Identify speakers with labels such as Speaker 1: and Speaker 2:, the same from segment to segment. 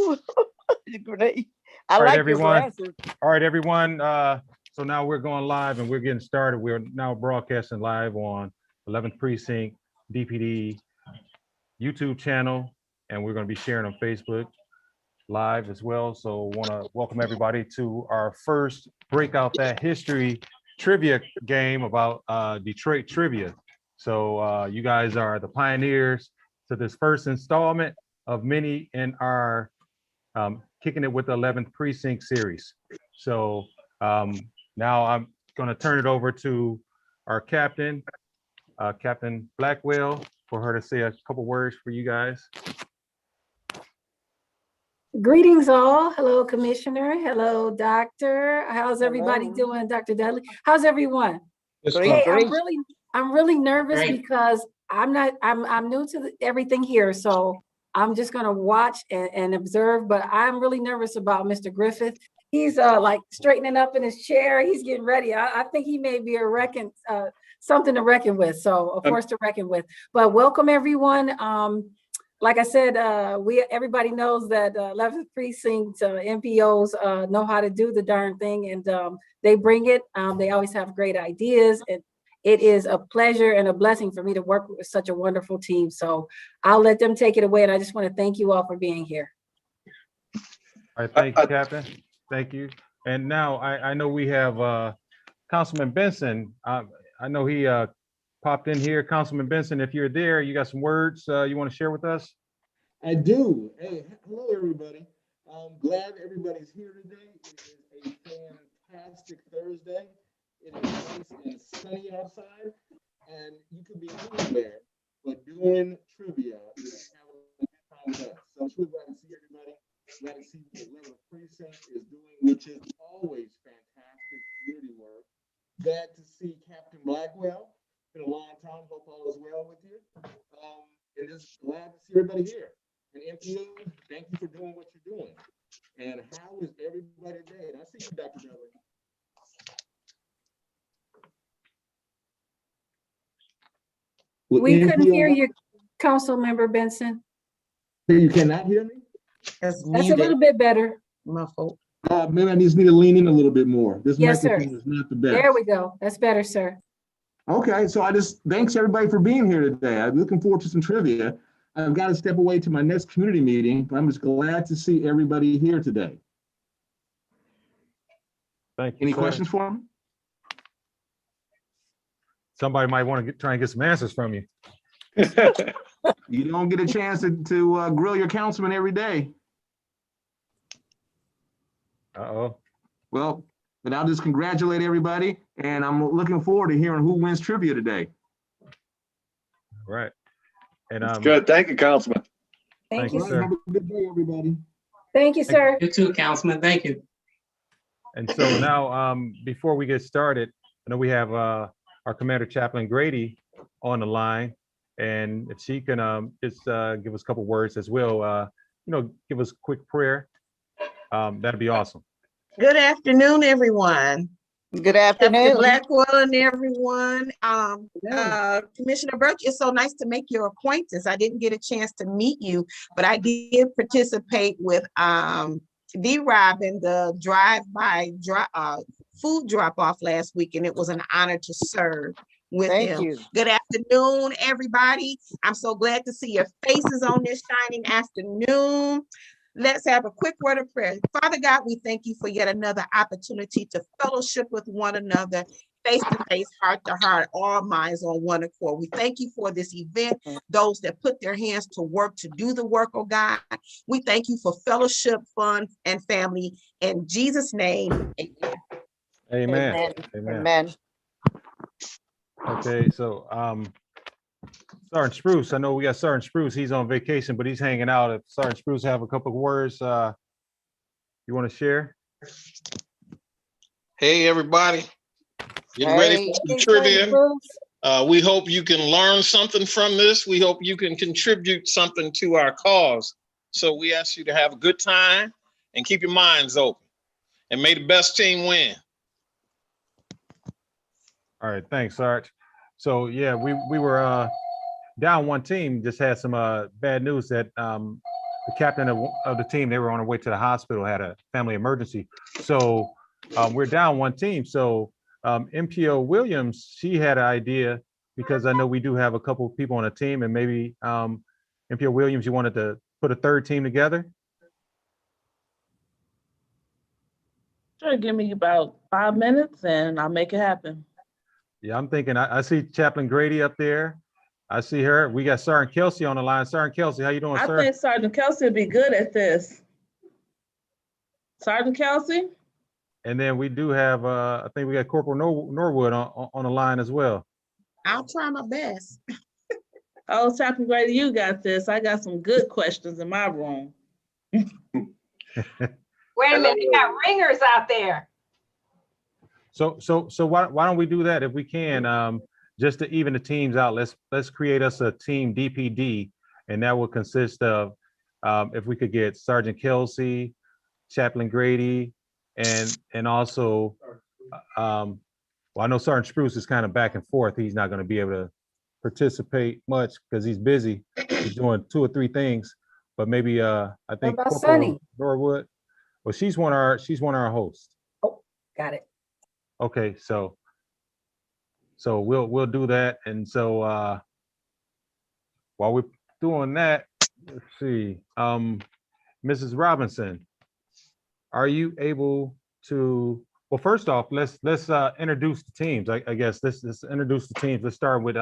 Speaker 1: Ooh, great. I
Speaker 2: All right,
Speaker 1: like your
Speaker 2: everyone.
Speaker 1: glasses.
Speaker 2: All right, everyone. So now we're going live and we're getting started. We're now broadcasting live on 11th Precinct DPD YouTube channel, and we're going to be sharing on Facebook live as well. So want to welcome everybody to our first Breakout That History trivia game about Detroit trivia. So you guys are the pioneers to this first installment of many in our Kicking It with the 11th Precinct series. So now I'm going to turn it over to our captain, Captain Blackwell, for her to say a couple words for you guys.
Speaker 3: Greetings all. Hello, Commissioner. Hello, Doctor. How's everybody doing, Dr. Dudley? How's everyone?
Speaker 1: Great,
Speaker 3: Hey,
Speaker 1: great.
Speaker 3: I'm really nervous because I'm new to everything here, so I'm just gonna watch and observe. But I'm really nervous about Mr. Griffith. He's like straightening up in his chair. He's getting ready. I think he may be something to reckon with. So a force to reckon with. But welcome everyone. Like I said, everybody knows that 11th Precinct NPOs know how to do the darn thing, and they bring it. They always have great ideas, and it is a pleasure and a blessing for me to work with such a wonderful team. So I'll let them take it away, and I just want to thank you all for being here.
Speaker 2: All right, thank you, Captain. Thank you. And now I know we have Councilman Benson. I know he popped in here. Councilman Benson, if you're there, you got some words you want to share with us?
Speaker 4: I do. Hey, hello, everybody. I'm glad everybody's here today. It is a fantastic Thursday. It is nice and sunny outside, and you could be anywhere, but doing trivia is having a good time with us. So I'm really glad to see everybody. Glad to see what the 11th Precinct is doing, which is always fantastic community work. Glad to see Captain Blackwell. Been a long time. Hope all is well with you. And just glad to see everybody here. And NPO, thank you for doing what you're doing. And how is everybody today? And I see you, Dr. Dudley.
Speaker 3: We couldn't hear you, Council Member Benson.
Speaker 4: You cannot hear me?
Speaker 3: That's a little bit better.
Speaker 1: Muffled.
Speaker 4: Maybe I just need to lean in a little bit more. This
Speaker 3: Yes,
Speaker 4: microphone
Speaker 3: sir.
Speaker 4: is not the best.
Speaker 3: There we go. That's better, sir.
Speaker 4: Okay, so thanks everybody for being here today. I'm looking forward to some trivia. I've got to step away to my next community meeting, but I'm just glad to see everybody here today.
Speaker 2: Thank you.
Speaker 4: Any
Speaker 2: sir.
Speaker 4: questions for me?
Speaker 2: Somebody might want to try and get some answers from you.
Speaker 4: You don't get a chance to grill your councilman every day.
Speaker 2: Uh-oh.
Speaker 4: Well, then I'll just congratulate everybody, and I'm looking forward to hearing who wins trivia today.
Speaker 2: Right. And
Speaker 5: good. Thank you, Councilman.
Speaker 3: Thank you,
Speaker 4: All right,
Speaker 3: sir.
Speaker 4: have a good day, everybody.
Speaker 3: Thank you, sir.
Speaker 6: You too, Councilman. Thank you.
Speaker 2: And so now, before we get started, I know we have our Commander Chaplain Grady on the line, and if she can just give us a couple words as well, give us a quick prayer, that'd be awesome.
Speaker 7: Good afternoon, everyone.
Speaker 1: Good afternoon.
Speaker 7: Blackwell and everyone. Commissioner Birch, it's so nice to make your acquaintance. I didn't get a chance to meet you, but I did participate with D-Rob in the drive-by food drop-off last week, and it was an honor to serve with him.
Speaker 1: You.
Speaker 7: Good afternoon, everybody. I'm so glad to see your faces on this shining afternoon. Let's have a quick word of prayer. Father God, we thank you for yet another opportunity to fellowship with one another, face to face, heart to heart, all minds on one accord. We thank you for this event, those that put their hands to work to do the work, oh God. We thank you for fellowship, fun, and family. In Jesus' name, amen.
Speaker 2: Amen.
Speaker 1: Amen.
Speaker 2: Amen.
Speaker 1: Amen.
Speaker 2: Okay, so Sergeant Spruce, I know we got Sergeant Spruce. He's on vacation, but he's hanging out. If Sergeant Spruce have a couple of words you want to share?
Speaker 8: Hey, everybody. Getting ready for some trivia. We hope you can learn something from this. We hope you can contribute something to our cause. So we ask you to have a good time and keep your minds open. And may the best team win.
Speaker 2: All right, thanks, Sarge. So yeah, we were down one team. Just had some bad news that the captain of the team, they were on their way to the hospital, had a family emergency. So we're down one team. So MPO Williams, she had an idea, because I know we do have a couple of people on a team, and maybe MPO Williams, you wanted to put a third team together?
Speaker 5: Sure, give me about 5 minutes and I'll make it happen.
Speaker 2: Yeah, I'm thinking, I see Chaplain Grady up there. I see her. We got Sergeant Kelsey on the line. Sergeant Kelsey, how you doing,
Speaker 5: I
Speaker 2: sir?
Speaker 5: think Sergeant Kelsey would be good at this. Sergeant Kelsey?
Speaker 2: And then we do have, I think we got Corporal Norwood on the line as well.
Speaker 7: I'll try my best.
Speaker 5: Oh, Chaplain Grady, you got this. I got some good questions in my room.
Speaker 3: Wait a minute, you got ringers out there.
Speaker 2: So why don't we do that if we can, just to even the teams out. Let's create us a team DPD, and that will consist of, if we could get Sergeant Kelsey, Chaplain Grady, and also, well, I know Sergeant Spruce is kind of back and forth. He's not going to be able to participate much because he's busy. He's doing 2 or 3 things, but maybe I think
Speaker 3: about
Speaker 2: Corporal
Speaker 3: Sunny?
Speaker 2: Norwood. Well, she's one of our hosts.
Speaker 3: Oh, got it.
Speaker 2: Okay, so we'll do that. And so while we're doing that, let's see, Mrs. Robinson, are you able to, well, first off, let's introduce the teams. I guess let's introduce the teams. Let's start with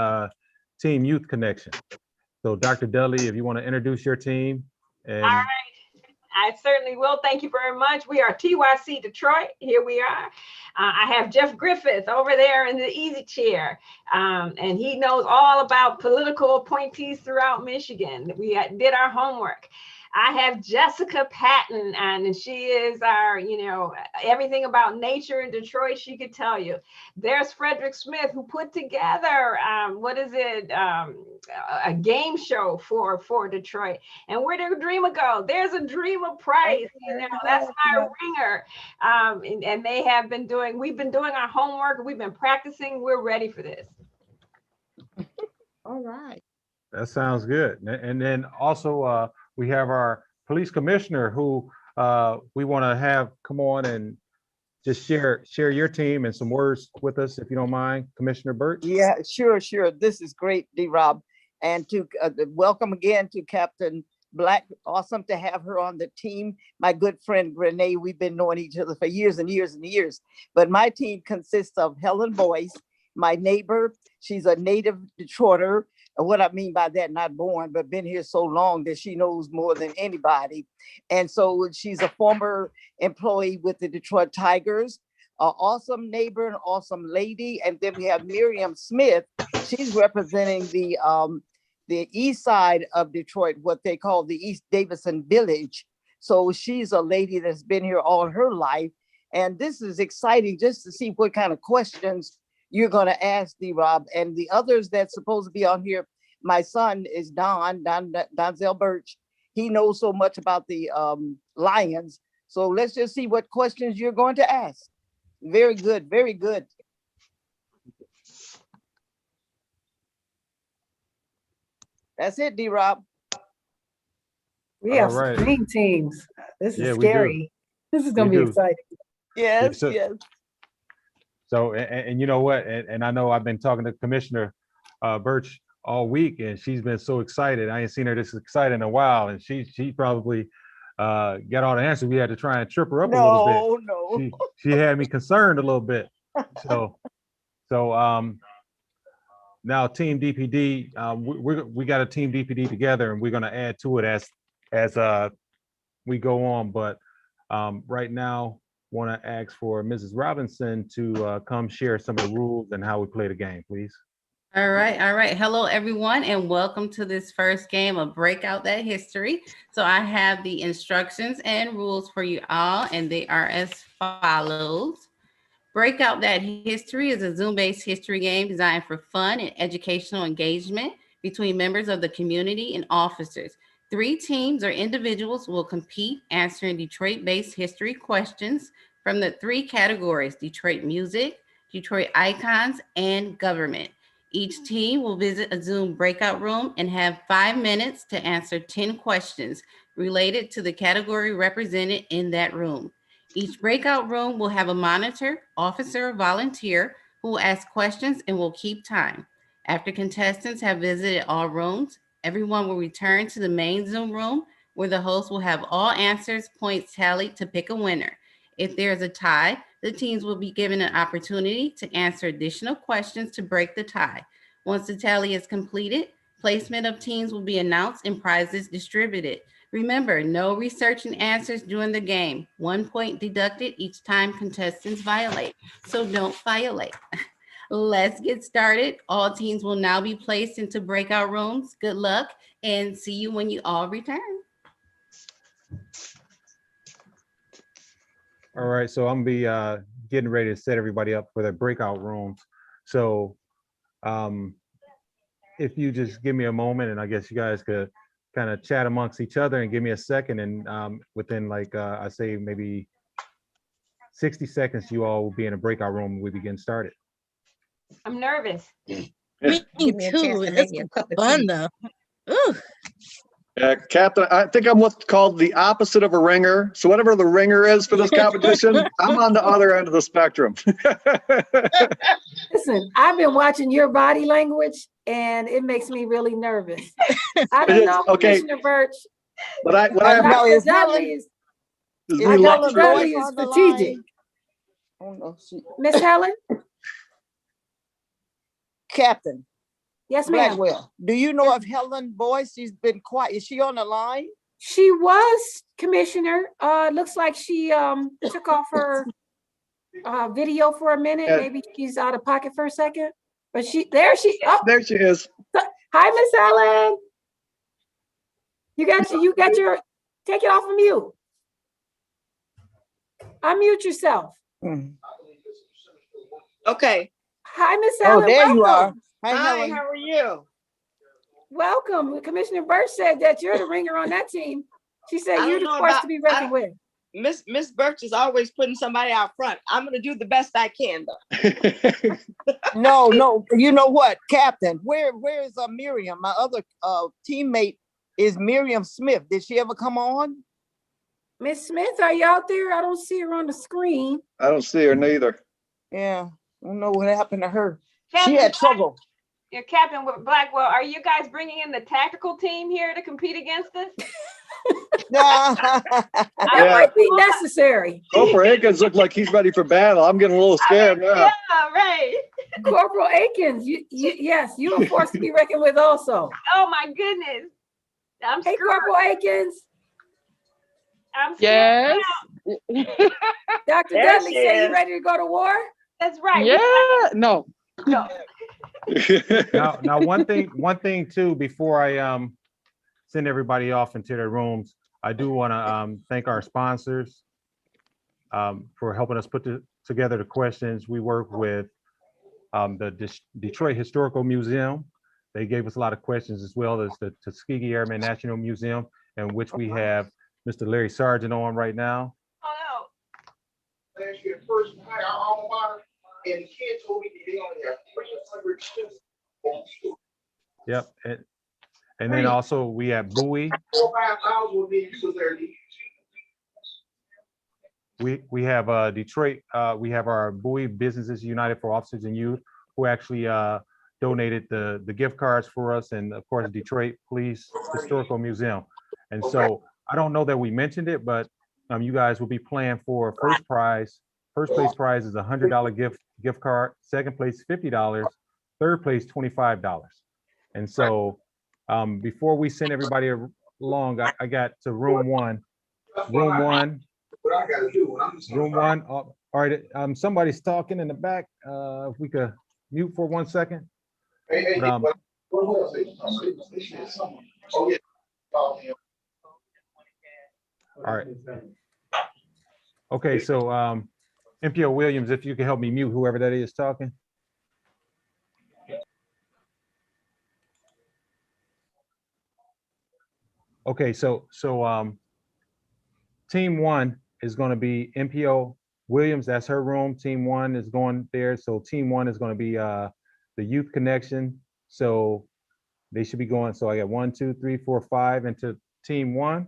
Speaker 2: Team Youth Connection. So Dr. Dudley, if you want to introduce your team. And
Speaker 6: all right, I certainly will. Thank you very much. We are TYC Detroit. Here we are. I have Jeff Griffith over there in the easy chair, and he knows all about political appointees throughout Michigan. We did our homework. I have Jessica Patton, and she is our, everything about nature in Detroit, she could tell you. There's Frederick Smith, who put together, a game show for Detroit. And where did Dreamer go? There's a Dreamer Price, that's my ringer. And they have been we've been doing our homework, we've been practicing, we're ready for this.
Speaker 7: All right.
Speaker 2: that sounds good. And then also, we have our police commissioner who we want to have come on and just share your team and some words with us, if you don't mind, Commissioner Burt.
Speaker 1: Yeah, sure. This is great, D-Rob. And to welcome again to Captain Black. Awesome to have her on the team. My good friend Renee, we've been knowing each other for years and years and years. But my team consists of Helen Boyce, my neighbor. She's a native Detroiter. What I mean by that, not born, but been here so long that she knows more than anybody. And so she's a former employee with the Detroit Tigers, an awesome neighbor, an awesome lady. And then we have Miriam Smith. She's representing the east side of Detroit, what they call the East Davison Village. So she's a lady that's been here all her life. And this is exciting just to see what kind of questions you're going to ask, D-Rob. And the others that's supposed to be on here, my son is Donzel Birch. He knows so much about the Lions. So let's just see what questions you're going to ask. Very good, very good. That's it, D-Rob.
Speaker 3: We have
Speaker 2: All right.
Speaker 3: dream teams. This
Speaker 2: Yeah,
Speaker 3: is
Speaker 2: we do.
Speaker 3: scary. This is going
Speaker 2: We
Speaker 3: to be
Speaker 2: do.
Speaker 3: exciting.
Speaker 1: Yes,
Speaker 2: so-
Speaker 1: yes.
Speaker 2: So, and you know what? And I know I've been talking to Commissioner Birch all week, and she's been so excited. I ain't seen her this excited in a while, and she probably got all the answers. We had to try and trip her up a little bit.
Speaker 1: No.
Speaker 2: She had me concerned a little bit. So now Team DPD, we got a Team DPD together, and we're going to add to it as we go on. But right now, want to ask for Mrs. Robinson to come share some of the rules and how we play the game, please.
Speaker 9: All right. Hello, everyone, and welcome to this first game of Breakout That History. So I have the instructions and rules for you all, and they are as follows. Breakout That History is a Zoom-based history game designed for fun and educational engagement between members of the community and officers. 3 teams or individuals will compete answering Detroit-based history questions from the 3 categories: Detroit music, Detroit icons, and government. Each team will visit a Zoom breakout room and have 5 minutes to answer 10 questions. related to the category represented in that room. Each breakout room will have a monitor, officer, or volunteer who will ask questions and will keep time. After contestants have visited all rooms, everyone will return to the main Zoom room where the host will have all answers points tallied to pick a winner. If there is a tie, the teams will be given an opportunity to answer additional questions to break the tie. Once the tally is completed, placement of teams will be announced and prizes distributed. Remember, no researching answers during the game. 1 point deducted each time contestants violate. So don't violate. Let's get started. All teams will now be placed into breakout rooms. Good luck and see you when you all return.
Speaker 2: All right, so I'm be getting ready to set everybody up for their breakout rooms. So if you just give me a moment, and I guess you guys could kind of chat amongst each other and give me a second, and within like I say maybe 60 seconds, you all will be in a breakout room and we begin started.
Speaker 6: I'm nervous.
Speaker 7: Give me a chance to make me a cup of
Speaker 10: Fun
Speaker 7: tea.
Speaker 10: though. Ooh.
Speaker 11: Captain, I think I'm what's called the opposite of a ringer. So whatever the ringer is for this competition, I'm on the other end of the spectrum.
Speaker 3: Listen, I've been watching your body language and it makes me really nervous. I don't know,
Speaker 11: Okay.
Speaker 3: Commissioner Birch.
Speaker 11: What I
Speaker 3: Dr.
Speaker 1: know is
Speaker 3: Dudley is,
Speaker 11: is
Speaker 1: Is
Speaker 11: we
Speaker 1: Helen
Speaker 11: love
Speaker 3: Dr. Dudley
Speaker 1: Boyce
Speaker 3: is
Speaker 1: on the
Speaker 3: strategic.
Speaker 1: line? Oh, no,
Speaker 3: Miss Helen?
Speaker 1: Captain
Speaker 3: Yes, ma'am.
Speaker 1: Blackwell, do you know of Helen Boyce? She's been quiet. Is she on the line?
Speaker 3: She was Commissioner. Looks like she took off her video for a minute.
Speaker 11: Yeah.
Speaker 3: Maybe she's out of pocket for a second. But there she
Speaker 11: is.
Speaker 3: Hi, Miss Helen. You got your take it off of mute. Unmute yourself.
Speaker 12: Okay.
Speaker 3: Hi, Miss Helen.
Speaker 1: Oh, there
Speaker 3: welcome.
Speaker 1: you are.
Speaker 12: Hi,
Speaker 1: Helen.
Speaker 12: how are you?
Speaker 3: Welcome. Commissioner Birch said that you're the ringer on that team. She said
Speaker 12: I
Speaker 3: you're
Speaker 12: don't
Speaker 3: the
Speaker 12: know
Speaker 3: force
Speaker 12: about-
Speaker 3: to be reckoned with.
Speaker 12: Miss Birch is always putting somebody out front. I'm gonna do the best I can though.
Speaker 1: No, you know what, Captain? Where is Miriam? My other teammate is Miriam Smith. Did she ever come on?
Speaker 3: Miss Smith, are you out there? I don't see her on the screen.
Speaker 11: I don't see her neither.
Speaker 1: Yeah, I don't know what happened to her.
Speaker 6: Captain
Speaker 1: She had trouble.
Speaker 6: Yeah, Captain Blackwell, are you guys bringing in the tactical team here to compete against us?
Speaker 3: That might be necessary.
Speaker 11: Corporal Akins looked like he's ready for battle. I'm getting a little scared now.
Speaker 6: Yeah, right.
Speaker 3: Corporal Akins, yes, you are forced to be reckoned with also.
Speaker 6: Oh my goodness. I'm
Speaker 3: Hey,
Speaker 6: screwed.
Speaker 3: Corporal Akins.
Speaker 6: I'm scared.
Speaker 10: Yes.
Speaker 3: Dr.
Speaker 12: There
Speaker 3: Dudley
Speaker 12: she
Speaker 3: say you
Speaker 12: is.
Speaker 3: ready to go to war?
Speaker 6: That's right.
Speaker 10: Yeah. No.
Speaker 6: No.
Speaker 2: Now one thing too, before I send everybody off into their rooms, I do want to thank our sponsors for helping us put together the questions. We work with the Detroit Historical Museum. They gave us a lot of questions, as well as the Tuskegee Airmen National Museum, in which we have Mr. Larry Sargent on right now.
Speaker 6: Oh
Speaker 4: Last year, first hire our alma mater, and the kid told me they only have 300 students.
Speaker 2: Yep. And then also we have Bowie.
Speaker 4: 4 or 5 hours will be used there.
Speaker 2: We have Detroit. We have our Bowie Businesses United for Officers and Youth, who actually donated the gift cards for us, and of course Detroit Police Historical Museum. And so I don't know that we mentioned it, but you guys will be playing for first prize. First place prize is $100 gift card. Second place $50. Third place $25. And so before we send everybody along, I got to room one. Room one.
Speaker 4: What I gotta do,
Speaker 2: Room one. All right. Somebody's talking in the back. If we could mute for 1 second.
Speaker 4: Hey,
Speaker 2: But,
Speaker 4: oh, yeah.
Speaker 2: all right. Okay, so MPO Williams, if you can help me mute whoever that is talking. Okay, so team one is going to be MPO Williams. That's her room. Team one is going there. So team one is going to be the Youth Connection. So they should be going. So I got 1, 2, 3, 4, 5 into team one.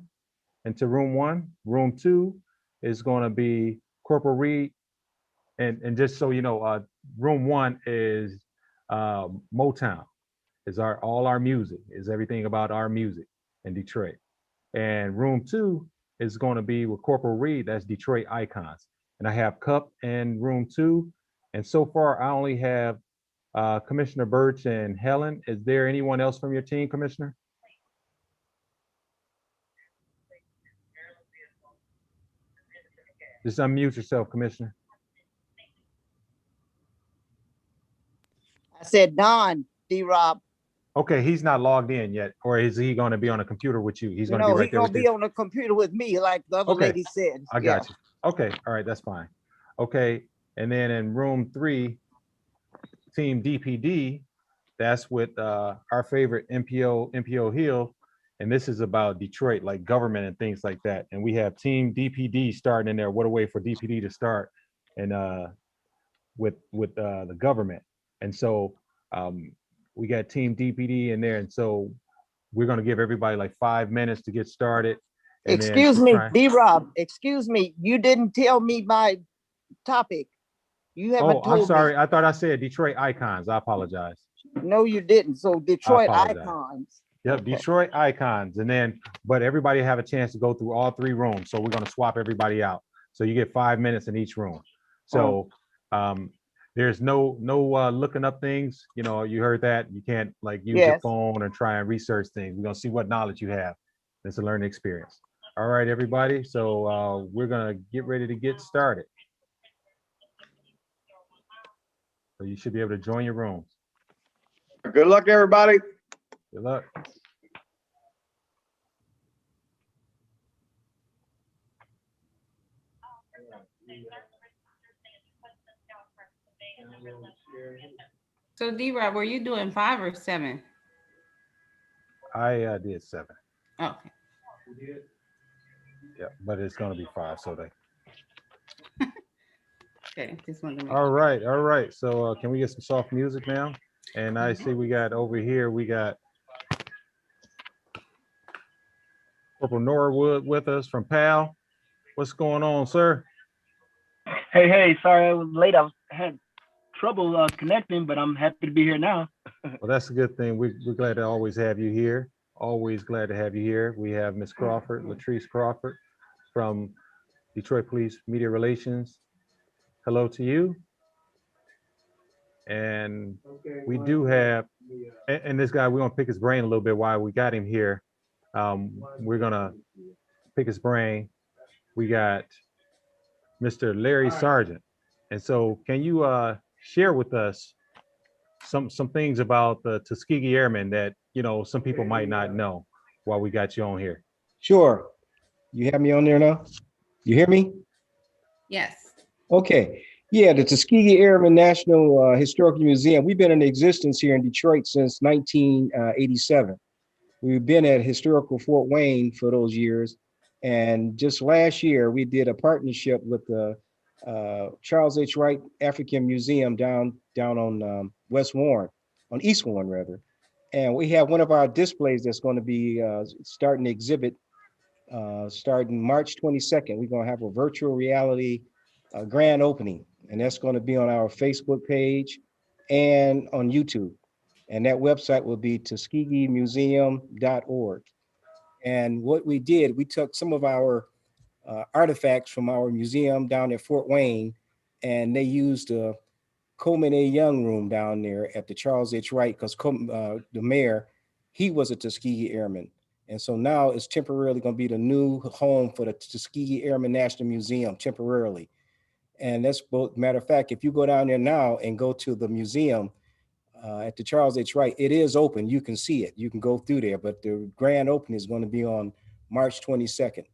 Speaker 2: into room 1. Room 2 is going to be Corporal Reed. And just so you know, room 1 is Motown. Is all our music, is everything about our music in Detroit. And room 2 is going to be with Corporal Reed, that's Detroit Icons. And I have C.U.P in room 2. And so far, I only have Commissioner Birch and Helen. Is there anyone else from your team, Commissioner? Just unmute yourself, Commissioner.
Speaker 1: I said Don, D-Rob.
Speaker 2: Okay, he's not logged in yet, or is he going to be on a computer with you? He's going to be
Speaker 1: No,
Speaker 2: right
Speaker 1: he's
Speaker 2: there
Speaker 1: gonna
Speaker 2: with
Speaker 1: be
Speaker 2: you.
Speaker 1: on the computer with me, like the other
Speaker 2: Okay.
Speaker 1: lady said.
Speaker 2: I got you. Okay, all right, that's fine. Okay, and then in room 3, Team DPD, that's with our favorite MPO Hill, and this is about Detroit, like government and things like that. And we have Team DPD starting in there. What a way for DPD to start, and with the government. And so we got Team DPD in there, and so we're going to give everybody like 5 minutes to get started. And
Speaker 1: Excuse
Speaker 2: then
Speaker 1: me, D-Rob, excuse me, you didn't tell me my topic. You haven't told me.
Speaker 2: I'm sorry. I thought I said Detroit Icons. I apologize.
Speaker 1: No, you didn't. So Detroit
Speaker 2: apologize.
Speaker 1: Icons.
Speaker 2: Yep,
Speaker 1: Okay.
Speaker 2: Detroit Icons. And then, but everybody have a chance to go through all 3 rooms. So we're going to swap everybody out. So you get 5 minutes in each room. So there's no looking up things. You know, you heard that. You can't like use your phone or try and research things. We're going to see what knowledge you have. It's a learning experience. All right, everybody. So we're going to get ready to get started. So you should be able to join your rooms.
Speaker 11: Good luck, everybody.
Speaker 2: Good luck.
Speaker 9: So D-Rob, were you doing 5 or 7?
Speaker 2: I did 7.
Speaker 9: Okay.
Speaker 2: Yeah, but it's gonna be 5. So they.
Speaker 9: Okay, just wanted to make
Speaker 2: All right, all right. So can we get some soft music now? And I see we got over here, we got Corporal Norwood with us from PAL. What's going on, sir?
Speaker 13: Hey, sorry I was late. I had trouble connecting, but I'm happy to be here now.
Speaker 2: Well, that's a good thing. We're glad to always have you here. Always glad to have you here. We have Miss Crawford, Latrice Crawford from Detroit Police Media Relations. Hello to you. And we do have, and this guy, we're gonna pick his brain a little bit while we got him here. We're gonna pick his brain. We got Mr. Larry Sargent. And so can you share with us some things about the Tuskegee Airmen that, you know, some people might not know while we got you on here?
Speaker 14: Sure. You have me on there now? You hear me?
Speaker 9: Yes.
Speaker 14: Okay. Yeah, the Tuskegee Airmen National Historical Museum, we've been in existence here in Detroit since 1987. We've been at Historical Fort Wayne for those years. And just last year, we did a partnership with the Charles H. Wright African Museum down on West Warren, on East Warren rather. And we have one of our displays that's going to be starting to exhibit starting March 22nd. We're going to have a virtual reality grand opening, and that's going to be on our Facebook page and on YouTube. And that website will be tuskegeemuseum.org. And what we did, we took some of our artifacts from our museum down at Fort Wayne, and they used the Coleman A. Young room down there at the Charles H. Wright, because the mayor, he was a Tuskegee Airman. And so now it's temporarily going to be the new home for the Tuskegee Airmen National Museum, temporarily. And that's both, matter of fact, if you go down there now and go to the museum at the Charles H. Wright, it is open. You can see it. You can go through there, but the grand opening is going to be on March 22nd.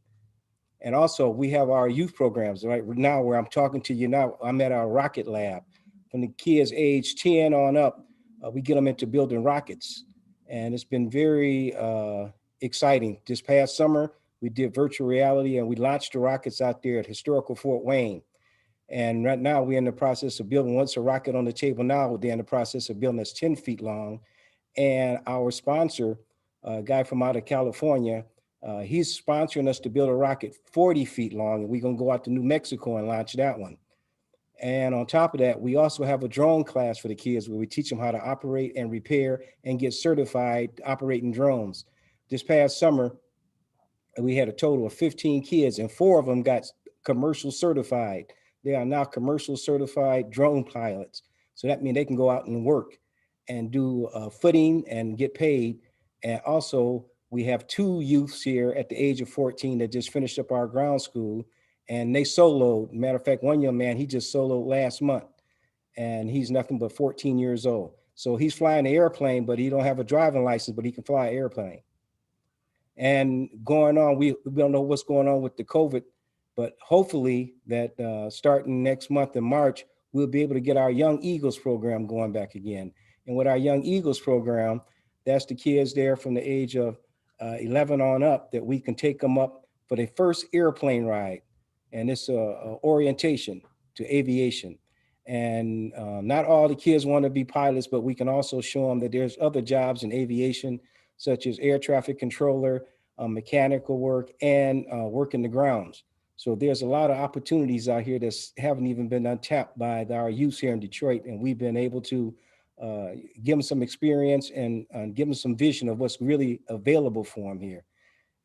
Speaker 14: And also we have our youth programs right now where I'm talking to you now. I'm at our rocket lab. From the kids age 10 on up, we get them into building rockets. And it's been very exciting. This past summer, we did virtual reality and we launched the rockets out there at Historical Fort Wayne. And right now we're in the process of building, once a rocket on the table now, they're in the process of building that's 10 feet long. And our sponsor, a guy from out of California, He's sponsoring us to build a rocket 40 feet long, and we're going to go out to New Mexico and launch that one. And on top of that, we also have a drone class for the kids where we teach them how to operate and repair and get certified operating drones. This past summer, we had a total of 15 kids, and 4 of them got commercial certified. They are now commercial certified drone pilots. So that means they can go out and work and do footing and get paid. And also, we have 2 youths here at the age of 14 that just finished up our ground school, and they soloed. Matter of fact, one young man, he just soloed last month, and he's nothing but 14 years old. So he's flying an airplane, but he don't have a driving license, but he can fly an airplane. And going on, we don't know what's going on with the COVID, but hopefully that starting next month in March, we'll be able to get our Young Eagles program going back again. And with our Young Eagles program, that's the kids there from the age of 11 on up that we can take them up for their first airplane ride. And it's a orientation to aviation. And not all the kids want to be pilots, but we can also show them that there's other jobs in aviation, such as air traffic controller, mechanical work, and work in the grounds. So there's a lot of opportunities out here that haven't even been untapped by our youth here in Detroit. And we've been able to give them some experience and give them some vision of what's really available for them here.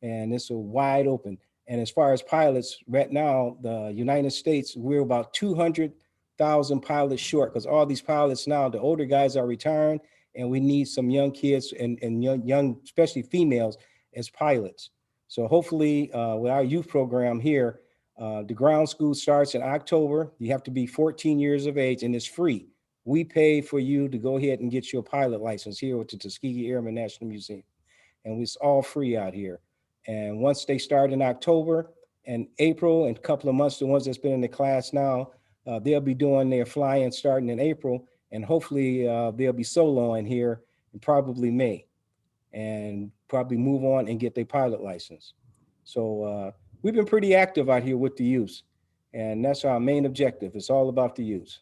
Speaker 14: And it's a wide open. And as far as pilots, right now, the United States, we're about 200,000 pilots short, because all these pilots now, the older guys are retiring, and we need some young kids and young, especially females, as pilots. So hopefully with our youth program here, the ground school starts in October. You have to be 14 years of age, and it's free. We pay for you to go ahead and get your pilot license here with the Tuskegee Airmen National Museum. And it's all free out here. And once they start in October and April, and a couple of months, the ones that's been in the class now, they'll be doing their flying starting in April. And hopefully they'll be soloing here in probably May, and probably move on and get their pilot license. So we've been pretty active out here with the youth, and that's our main objective. It's all about the youth.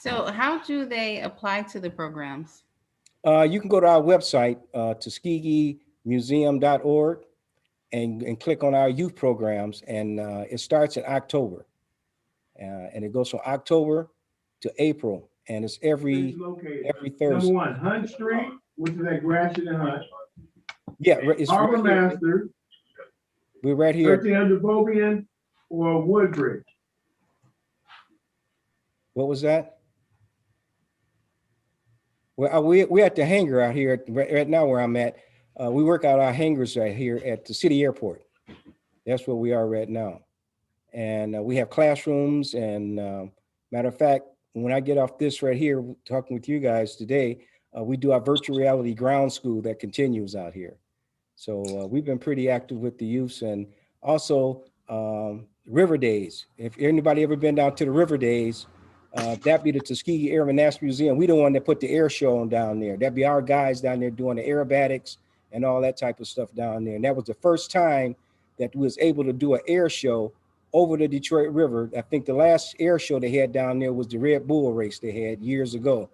Speaker 9: So how do they apply to the programs?
Speaker 14: You can go to our website, TuskegeeMuseum.org, and click on our youth programs, and it starts in October. And it goes from October to April, and it's every Thursday.
Speaker 4: Number 1, Hunt Street, which is at Gratiot and Hunt.
Speaker 14: Yeah, it's
Speaker 4: Harbor
Speaker 14: right here.
Speaker 4: Master,
Speaker 14: We're right here.
Speaker 4: 1300 Bobian or Woodbridge.
Speaker 14: What was that? Well, we're at the hangar out here right now where I'm at. We work out our hangars right here at the city airport. That's where we are right now. And we have classrooms, and matter of fact, when I get off this right here, talking with you guys today, we do our virtual reality ground school that continues out here. So we've been pretty active with the youths, and also River Days. If anybody ever been down to the River Days, that'd be the Tuskegee Airmen National Museum. We the one that put the air show on down there. That'd be our guys down there doing the aerobatics and all that type of stuff down there. And that was the first time that we was able to do an air show over the Detroit River. I think the last air show they had down there was the Red Bull race they had years ago.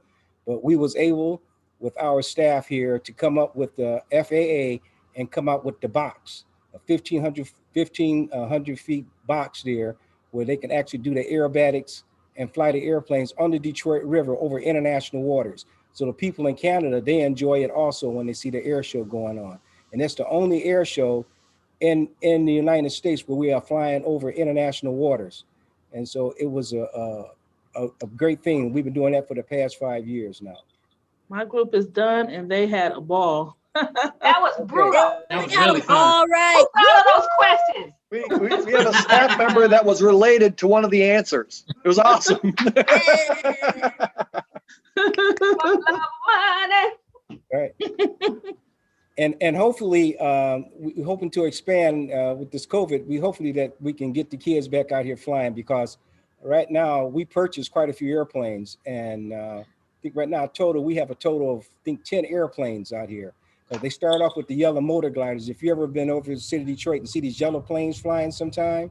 Speaker 14: But we was able, with our staff here, to come up with the FAA and come out with the box, a 1,500 feet box there, where they can actually do the aerobatics and fly the airplanes on the Detroit River over international waters. So the people in Canada, they enjoy it also when they see the air show going on. And that's the only air show in the United States where we are flying over international waters. And so it was a great thing. We've been doing that for the past 5 years now.
Speaker 5: My group is done, and they had a ball.
Speaker 6: That was brutal.
Speaker 10: That was really fun. All right.
Speaker 6: Who thought of those questions?
Speaker 11: We have a staff member that was related to one of the answers. It was awesome. Right.
Speaker 14: And hopefully, we're hoping to expand with this COVID. We hopefully that we can get the kids back out here flying, because right now we purchased quite a few airplanes, and I think right now we have a total of 10 airplanes out here. They start off with the yellow motor gliders. If you ever been over to the city of Detroit and see these yellow planes flying sometime,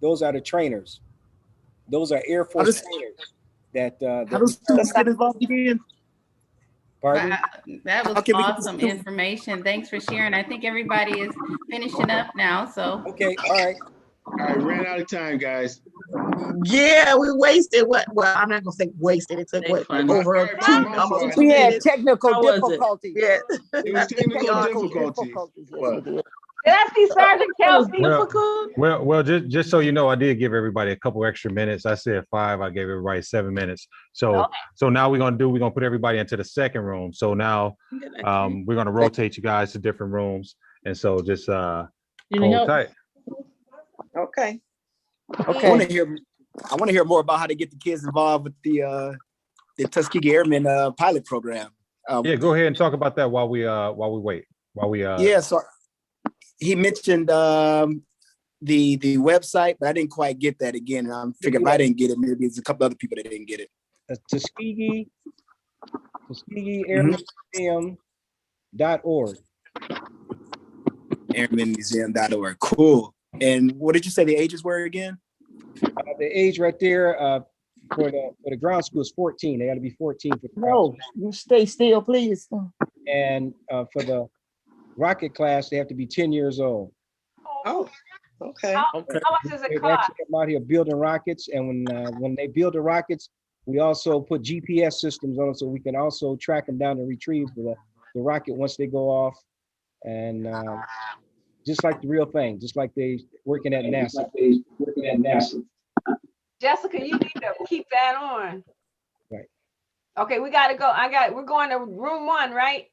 Speaker 14: those are the trainers. Those are Air Force trainers. How does students get involved again? Pardon?
Speaker 9: That was
Speaker 14: Okay, we can
Speaker 9: awesome
Speaker 14: do-
Speaker 9: information. Thanks for sharing. I think everybody is finishing up now, so.
Speaker 14: Okay, all right.
Speaker 4: All right, ran out of time, guys.
Speaker 7: Yeah, we wasted what? Well, I'm not gonna say wasted. It took what
Speaker 5: fun.
Speaker 7: over
Speaker 4: All right,
Speaker 7: two,
Speaker 4: my
Speaker 7: almost
Speaker 4: fault.
Speaker 7: 2
Speaker 1: We had
Speaker 7: minutes.
Speaker 1: technical
Speaker 5: How was it?
Speaker 1: difficulties.
Speaker 7: Yeah.
Speaker 4: It was technical difficulties.
Speaker 1: Yes, we did.
Speaker 6: Did I see Sergeant
Speaker 5: That was
Speaker 6: Kelsey?
Speaker 5: difficult.
Speaker 2: Well, just so you know, I did give everybody a couple extra minutes. I said 5, I gave everybody 7 minutes. So,
Speaker 6: Okay.
Speaker 2: so now we're gonna put everybody into the second room. So now, we're gonna rotate you guys to different rooms. And so just,
Speaker 5: You
Speaker 2: hold
Speaker 5: know,
Speaker 2: tight.
Speaker 12: Okay.
Speaker 14: I want
Speaker 1: Okay.
Speaker 14: to hear more about how to get the kids involved with the Tuskegee Airmen pilot program.
Speaker 2: Yeah, go ahead and talk about that while we wait.
Speaker 14: Yeah, so he mentioned the website, but I didn't quite get that again. And I'm figuring if I didn't get it, maybe it's a couple other people that didn't get it. Tuskegee Airmen Museum.org. Airmenmuseum.org. Cool. And what did you say the ages were again? The age right there for the ground school is 14. They got to be 14 for the
Speaker 12: No, you stay still, please.
Speaker 14: and for the rocket class, they have to be 10 years old.
Speaker 12: Oh, okay.
Speaker 6: How much does it
Speaker 14: They
Speaker 6: cost?
Speaker 14: actually come out here building rockets, and when they build the rockets, we also put GPS systems on it so we can also track them down and retrieve the rocket once they go off, and just like the real thing, just like they working at NASA.
Speaker 6: Jessica, you need to keep that on.
Speaker 14: Right.
Speaker 6: Okay, we gotta go. We're going to room 1, right?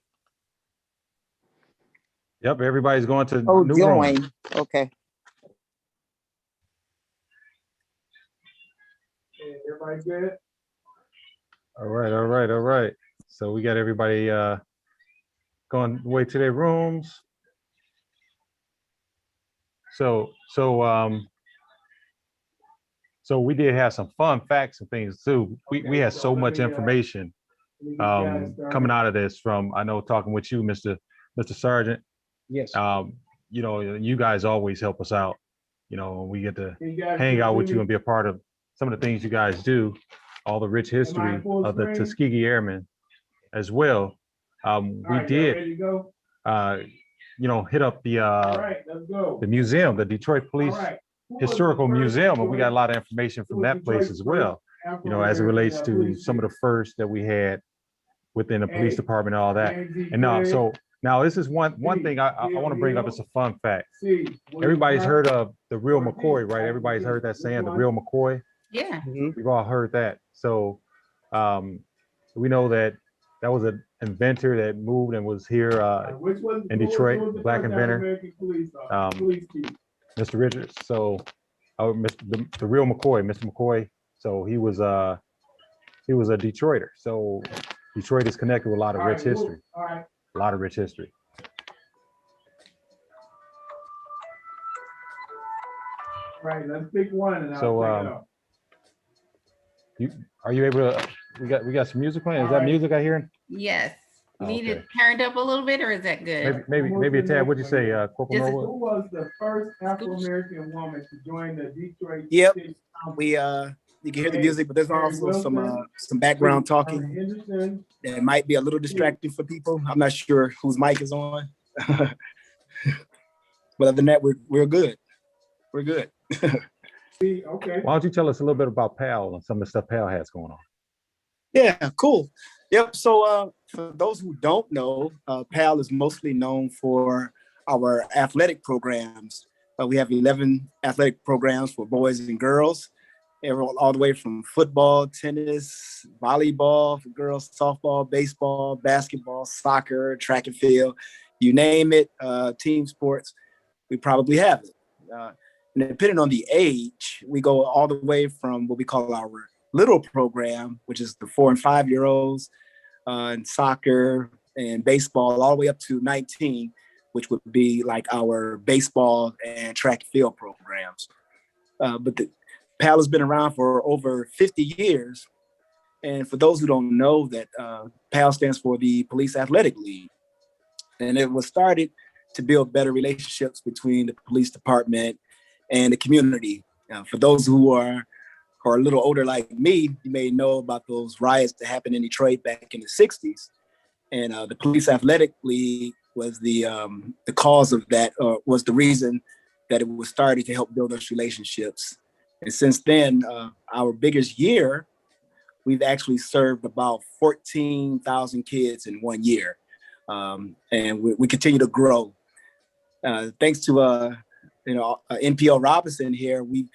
Speaker 2: Yep, everybody's going to
Speaker 1: Oh,
Speaker 2: new room.
Speaker 1: join. Okay.
Speaker 4: Everybody good?
Speaker 2: All right. So we got everybody going way to their rooms. So we did have some fun facts and things too. We had so much information coming out of this from, I know, talking with you, Mr. Sergeant.
Speaker 14: Yes.
Speaker 2: You know, you guys always help us out. You know, we get to hang out with you and be a part of some of the things you guys do, all the rich history of the Tuskegee Airmen as well. We did, you know, hit up the museum, the Detroit Police Historical Museum, and we got a lot of information from that place as well, you know, as it relates to some of the firsts that we had within the police department and all that. And now this is one thing I want to bring up as a fun fact. Everybody's heard of the real McCoy, right? Everybody's heard that saying, the real McCoy.
Speaker 9: Yeah.
Speaker 2: We've all heard that. So we know that was an inventor that moved and was here in Detroit, black inventor, Mr. Richards. So the real McCoy, Mr. McCoy. So he was a Detroiter. So Detroit is connected with a lot of rich history. A lot of rich history.
Speaker 4: Right, let's pick one and
Speaker 2: So are you able to, we got some music playing? Is that music I hear?
Speaker 9: Yes.
Speaker 2: Oh,
Speaker 9: Need it
Speaker 2: okay.
Speaker 9: turned up a a little bit, or is that good?
Speaker 2: Maybe a tad. What'd you say, Corporal
Speaker 9: Just a-
Speaker 2: Nova?
Speaker 4: Who was the first Afro-American woman to join the Detroit?
Speaker 14: Yep.
Speaker 4: City Council?
Speaker 14: We you can hear the music, but there's also some background talking
Speaker 4: Henderson.
Speaker 14: that might be a little distracting for people. I'm not sure whose mic is on. But other than that, we're good. We're good.
Speaker 4: Okay.
Speaker 2: Why don't you tell us a little bit about PAL and some of the stuff PAL has going on?
Speaker 14: Yeah, cool. Yep. So for those who don't know, PAL is mostly known for our athletic programs. We have 11 athletic programs for boys and girls, all the way from football, tennis, volleyball for girls, softball, baseball, basketball, soccer, track and field, you name it, team sports, we probably have it. And depending on the age, we go all the way from what we call our little program, which is the 4 and 5 year olds, and soccer and baseball, all the way up to 19, which would be like our baseball and track and field programs. But the PAL has been around for over 50 years. And for those who don't know, that PAL stands for the Police Athletic League. And it was started to build better relationships between the police department and the community. For those who are a little older like me, you may know about those riots that happened in Detroit back in the 60s. And the Police Athletic League was the cause of that, was the reason that it was started to help build those relationships. And since then, our biggest year, we've actually served about 14,000 kids in 1 year. And we continue to grow. Thanks to NPO Robinson here, we've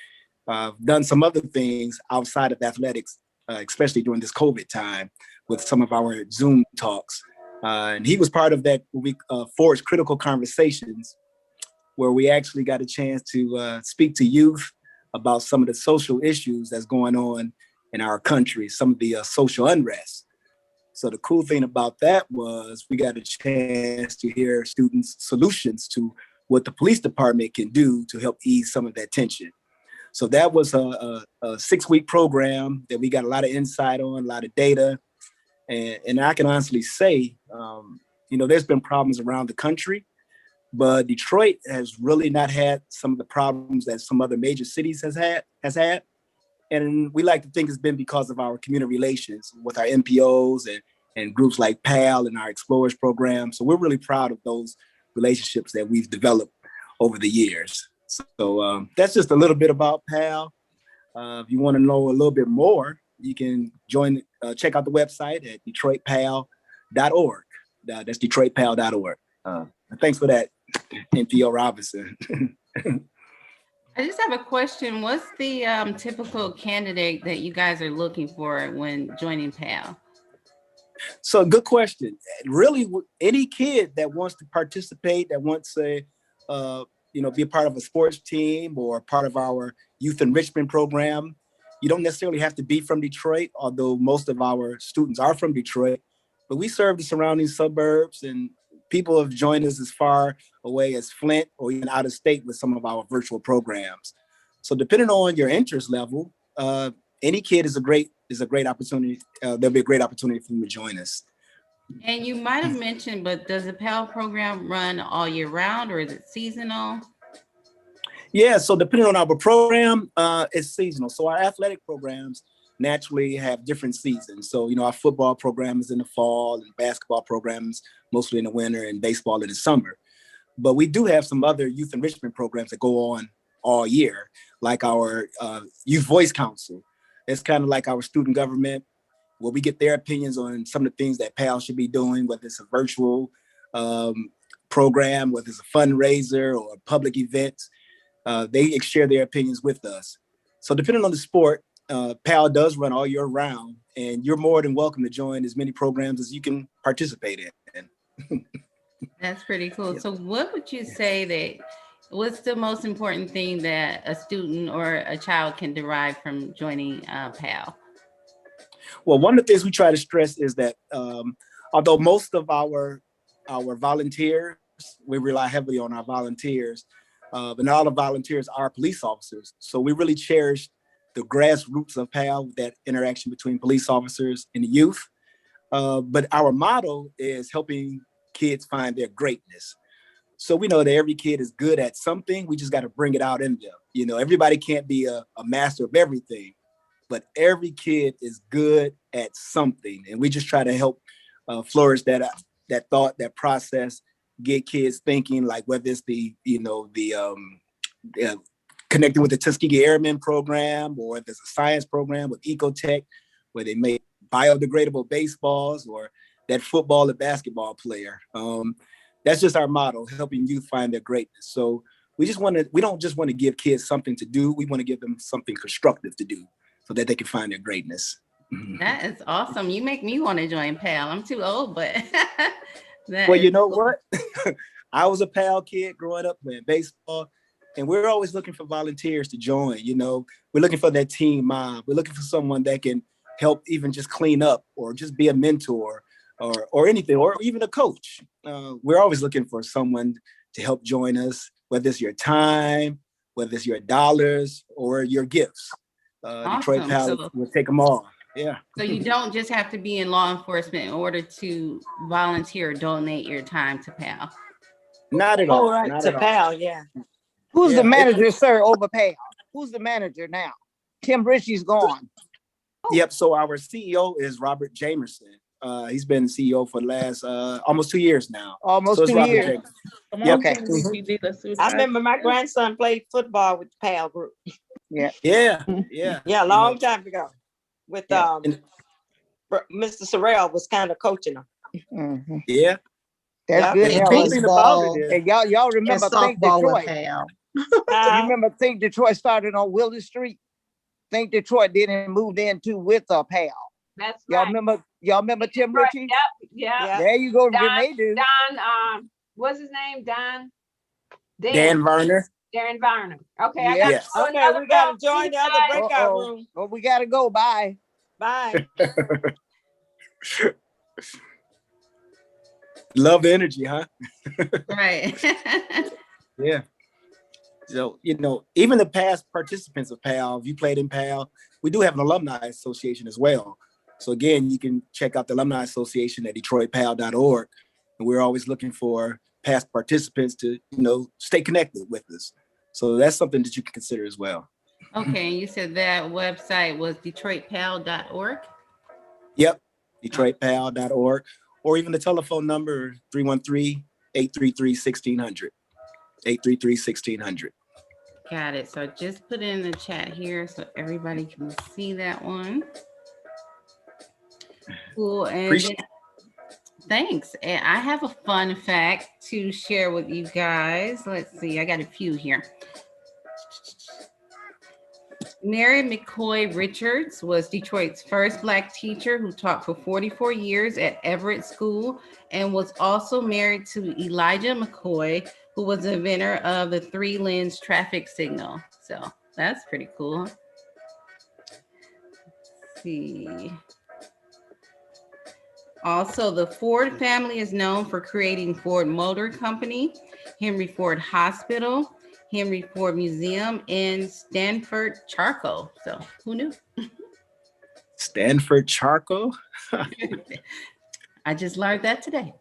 Speaker 14: done some other things outside of athletics, especially during this COVID time with some of our Zoom talks. And he was part of that Forged Critical Conversations, where we actually got a chance to speak to youth about some of the social issues that's going on in our country, some of the social unrest. So the cool thing about that was we got a chance to hear students' solutions to what the police department can do to help ease some of that tension. So that was a 6-week program that we got a lot of insight on, a lot of data. And I can honestly say, there's been problems around the country, but Detroit has really not had some of the problems that some other major cities has had. And we like to think it's been because of our community relations with our NPOs and groups like PAL and our Explorers program. So we're really proud of those relationships that we've developed over the years. So that's just a little bit about PAL. If you want to know a little bit more, you can check out the website at detroitpal.org. That's detroitpal.org. Thanks for that, NPO Robinson.
Speaker 9: I just have a question. What's the typical candidate that you guys are looking for when joining PAL?
Speaker 14: So good question. Really, any kid that wants to participate, that wants to, be a part of a sports team or part of our youth enrichment program, you don't necessarily have to be from Detroit, although most of our students are from Detroit. But we serve the surrounding suburbs, and people have joined us as far away as Flint or even out of state with some of our virtual programs. So depending on your interest level, any kid is a great opportunity. There'll be a great opportunity for them to join us.
Speaker 9: And you might have mentioned, but does the PAL program run all year round or is it seasonal?
Speaker 14: Yeah, so depending on our program, it's seasonal. So our athletic programs naturally have different seasons. So, our football program is in the fall and basketball programs mostly in the winter and baseball in the summer. But we do have some other youth enrichment programs that go on all year, like our Youth Voice Council. It's kind of like our student government, where we get their opinions on some of the things that PAL should be doing, whether it's a virtual program, whether it's a fundraiser or a public event. They share their opinions with us. So depending on the sport, PAL does run all year round, and you're more than welcome to join as many programs as you can participate in.
Speaker 9: That's pretty cool. So what would you say what's the most important thing that a student or a child can derive from joining PAL?
Speaker 14: Well, one of the things we try to stress is that although most of our volunteers, we rely heavily on our volunteers, but not all the volunteers are police officers. So we really cherish the grassroots of PAL, that interaction between police officers and the youth. But our motto is helping kids find their greatness. So we know that every kid is good at something. We just got to bring it out in them. Everybody can't be a master of everything, but every kid is good at something. And we just try to help flourish that thought, that process, get kids thinking, like whether it's connecting with the Tuskegee Airmen program, or if there's a science program with Ecotech, where they make biodegradable baseballs, or that football or basketball player. That's just our motto, helping youth find their greatness. So we don't just want to give kids something to do. We want to give them something constructive to do so that they can find their greatness.
Speaker 9: That is awesome. You make me want to join PAL. I'm too old, but
Speaker 14: well, you know what? I was a PAL kid growing up playing baseball, and we're always looking for volunteers to join. We're looking for that team mom. We're looking for someone that can help even just clean up or just be a mentor or anything, or even a coach. We're always looking for someone to help join us, whether it's your time, whether it's your dollars or your gifts.
Speaker 9: Awesome.
Speaker 14: Detroit PAL will take them all. Yeah.
Speaker 9: So you don't just have to be in law enforcement in order to volunteer or donate your time to PAL.
Speaker 14: Not at all.
Speaker 12: Oh, right,
Speaker 14: Not
Speaker 12: to
Speaker 14: at all.
Speaker 12: PAL, yeah.
Speaker 1: Who's the manager, sir, over PAL? Who's the manager now? Tim Ritchie's gone.
Speaker 14: Yep. So our CEO is Robert Jamerson. He's been CEO for the last almost 2 years now.
Speaker 1: Almost
Speaker 14: So it's
Speaker 1: 2
Speaker 14: Robert
Speaker 1: years.
Speaker 14: Jenkins.
Speaker 5: Come
Speaker 14: Yep.
Speaker 5: on,
Speaker 1: Okay.
Speaker 5: Team DPD, let's see what
Speaker 12: I
Speaker 5: y'all
Speaker 12: remember my
Speaker 5: do.
Speaker 12: grandson played football with the PAL group.
Speaker 1: Yeah.
Speaker 14: Yeah, yeah.
Speaker 12: Yeah, a long time ago. With
Speaker 14: Yeah.
Speaker 12: Mr. Sorrell was kind of coaching him.
Speaker 1: Mhm.
Speaker 14: Yeah.
Speaker 1: That's
Speaker 12: Yeah.
Speaker 1: good,
Speaker 14: And the
Speaker 1: Helen.
Speaker 14: cool thing about it
Speaker 15: Baseball
Speaker 14: is,
Speaker 1: And y'all
Speaker 15: and
Speaker 1: remember Think
Speaker 15: softball with
Speaker 1: Detroit.
Speaker 15: Pam.
Speaker 1: You remember Think Detroit started on Willie Street? Think Detroit didn't moved into with a PAL.
Speaker 6: That's
Speaker 1: Y'all
Speaker 6: right.
Speaker 1: remember Tim
Speaker 6: Right,
Speaker 1: Ritchie?
Speaker 6: Yep.
Speaker 1: There you go,
Speaker 6: Don,
Speaker 1: Renee do.
Speaker 6: What's his name? Dan
Speaker 14: Dan Varner.
Speaker 6: Darren Varner. Okay, I
Speaker 1: Yeah.
Speaker 6: got
Speaker 14: Yes.
Speaker 12: Okay, we got to join the other breakout room.
Speaker 1: Oh, we gotta go. Bye.
Speaker 12: Bye.
Speaker 14: Love the energy, huh?
Speaker 9: Right.
Speaker 14: Yeah. So, even the past participants of PAL, if you played in PAL, we do have an alumni association as well. So again, you can check out the alumni association at detroitpal.org. And we're always looking for past participants to, stay connected with us. So that's something that you can consider as well.
Speaker 9: Okay, and you said that website was detroitpal.org?
Speaker 14: Yep, detroitpal.org, or even the telephone number 313-833-1600, 833-1600.
Speaker 9: Got it. So I just put it in the chat here so everybody can see that one. Cool. And then, thanks. And I have a fun fact to share with you guys. Let's see. I got a few here. Mary McCoy Richards was Detroit's first Black teacher who taught for 44 years at Everett School and was also married to Elijah McCoy, who was the inventor of the 3-lens traffic signal. So that's pretty cool. Let's see. Also, the Ford family is known for creating Ford Motor Company, Henry Ford Hospital, Henry Ford Museum, and Stanford Charcoal. So who knew?
Speaker 14: Stanford Charcoal?
Speaker 9: I just learned that today.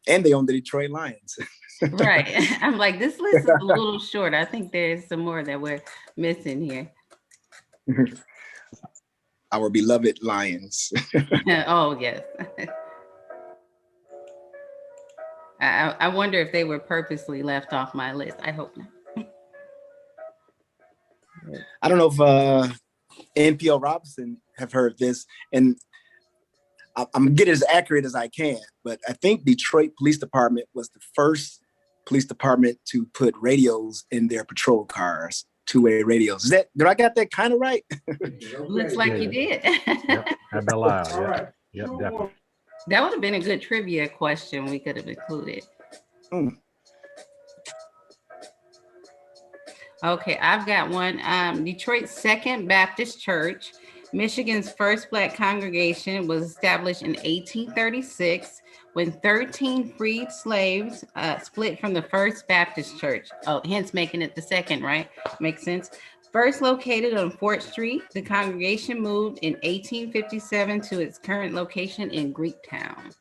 Speaker 14: And they own the Detroit Lions.
Speaker 9: Right. I'm like, this list is a little short. I think there's some more that we're missing here.
Speaker 14: Our beloved Lions.
Speaker 9: Oh, yes. I wonder if they were purposely left off my list. I hope not.
Speaker 14: I don't know if NPO Robinson have heard this, and I'm gonna get it as accurate as I can, but I think Detroit Police Department was the first police department to put radios in their patrol cars, two-way radios. Did I got that kind of right?
Speaker 9: Looks like you did.
Speaker 2: Yep, have been loud. Yeah. Yep, definitely.
Speaker 9: That would have been a good trivia question we could have included. Okay, I've got one. Detroit's Second Baptist Church, Michigan's first Black congregation, was established in 1836 when 13 freed slaves split from the First Baptist Church. Oh, hence making it the second, right? Makes sense. First located on 4th Street, the congregation moved in 1857 to its current location in Greektown.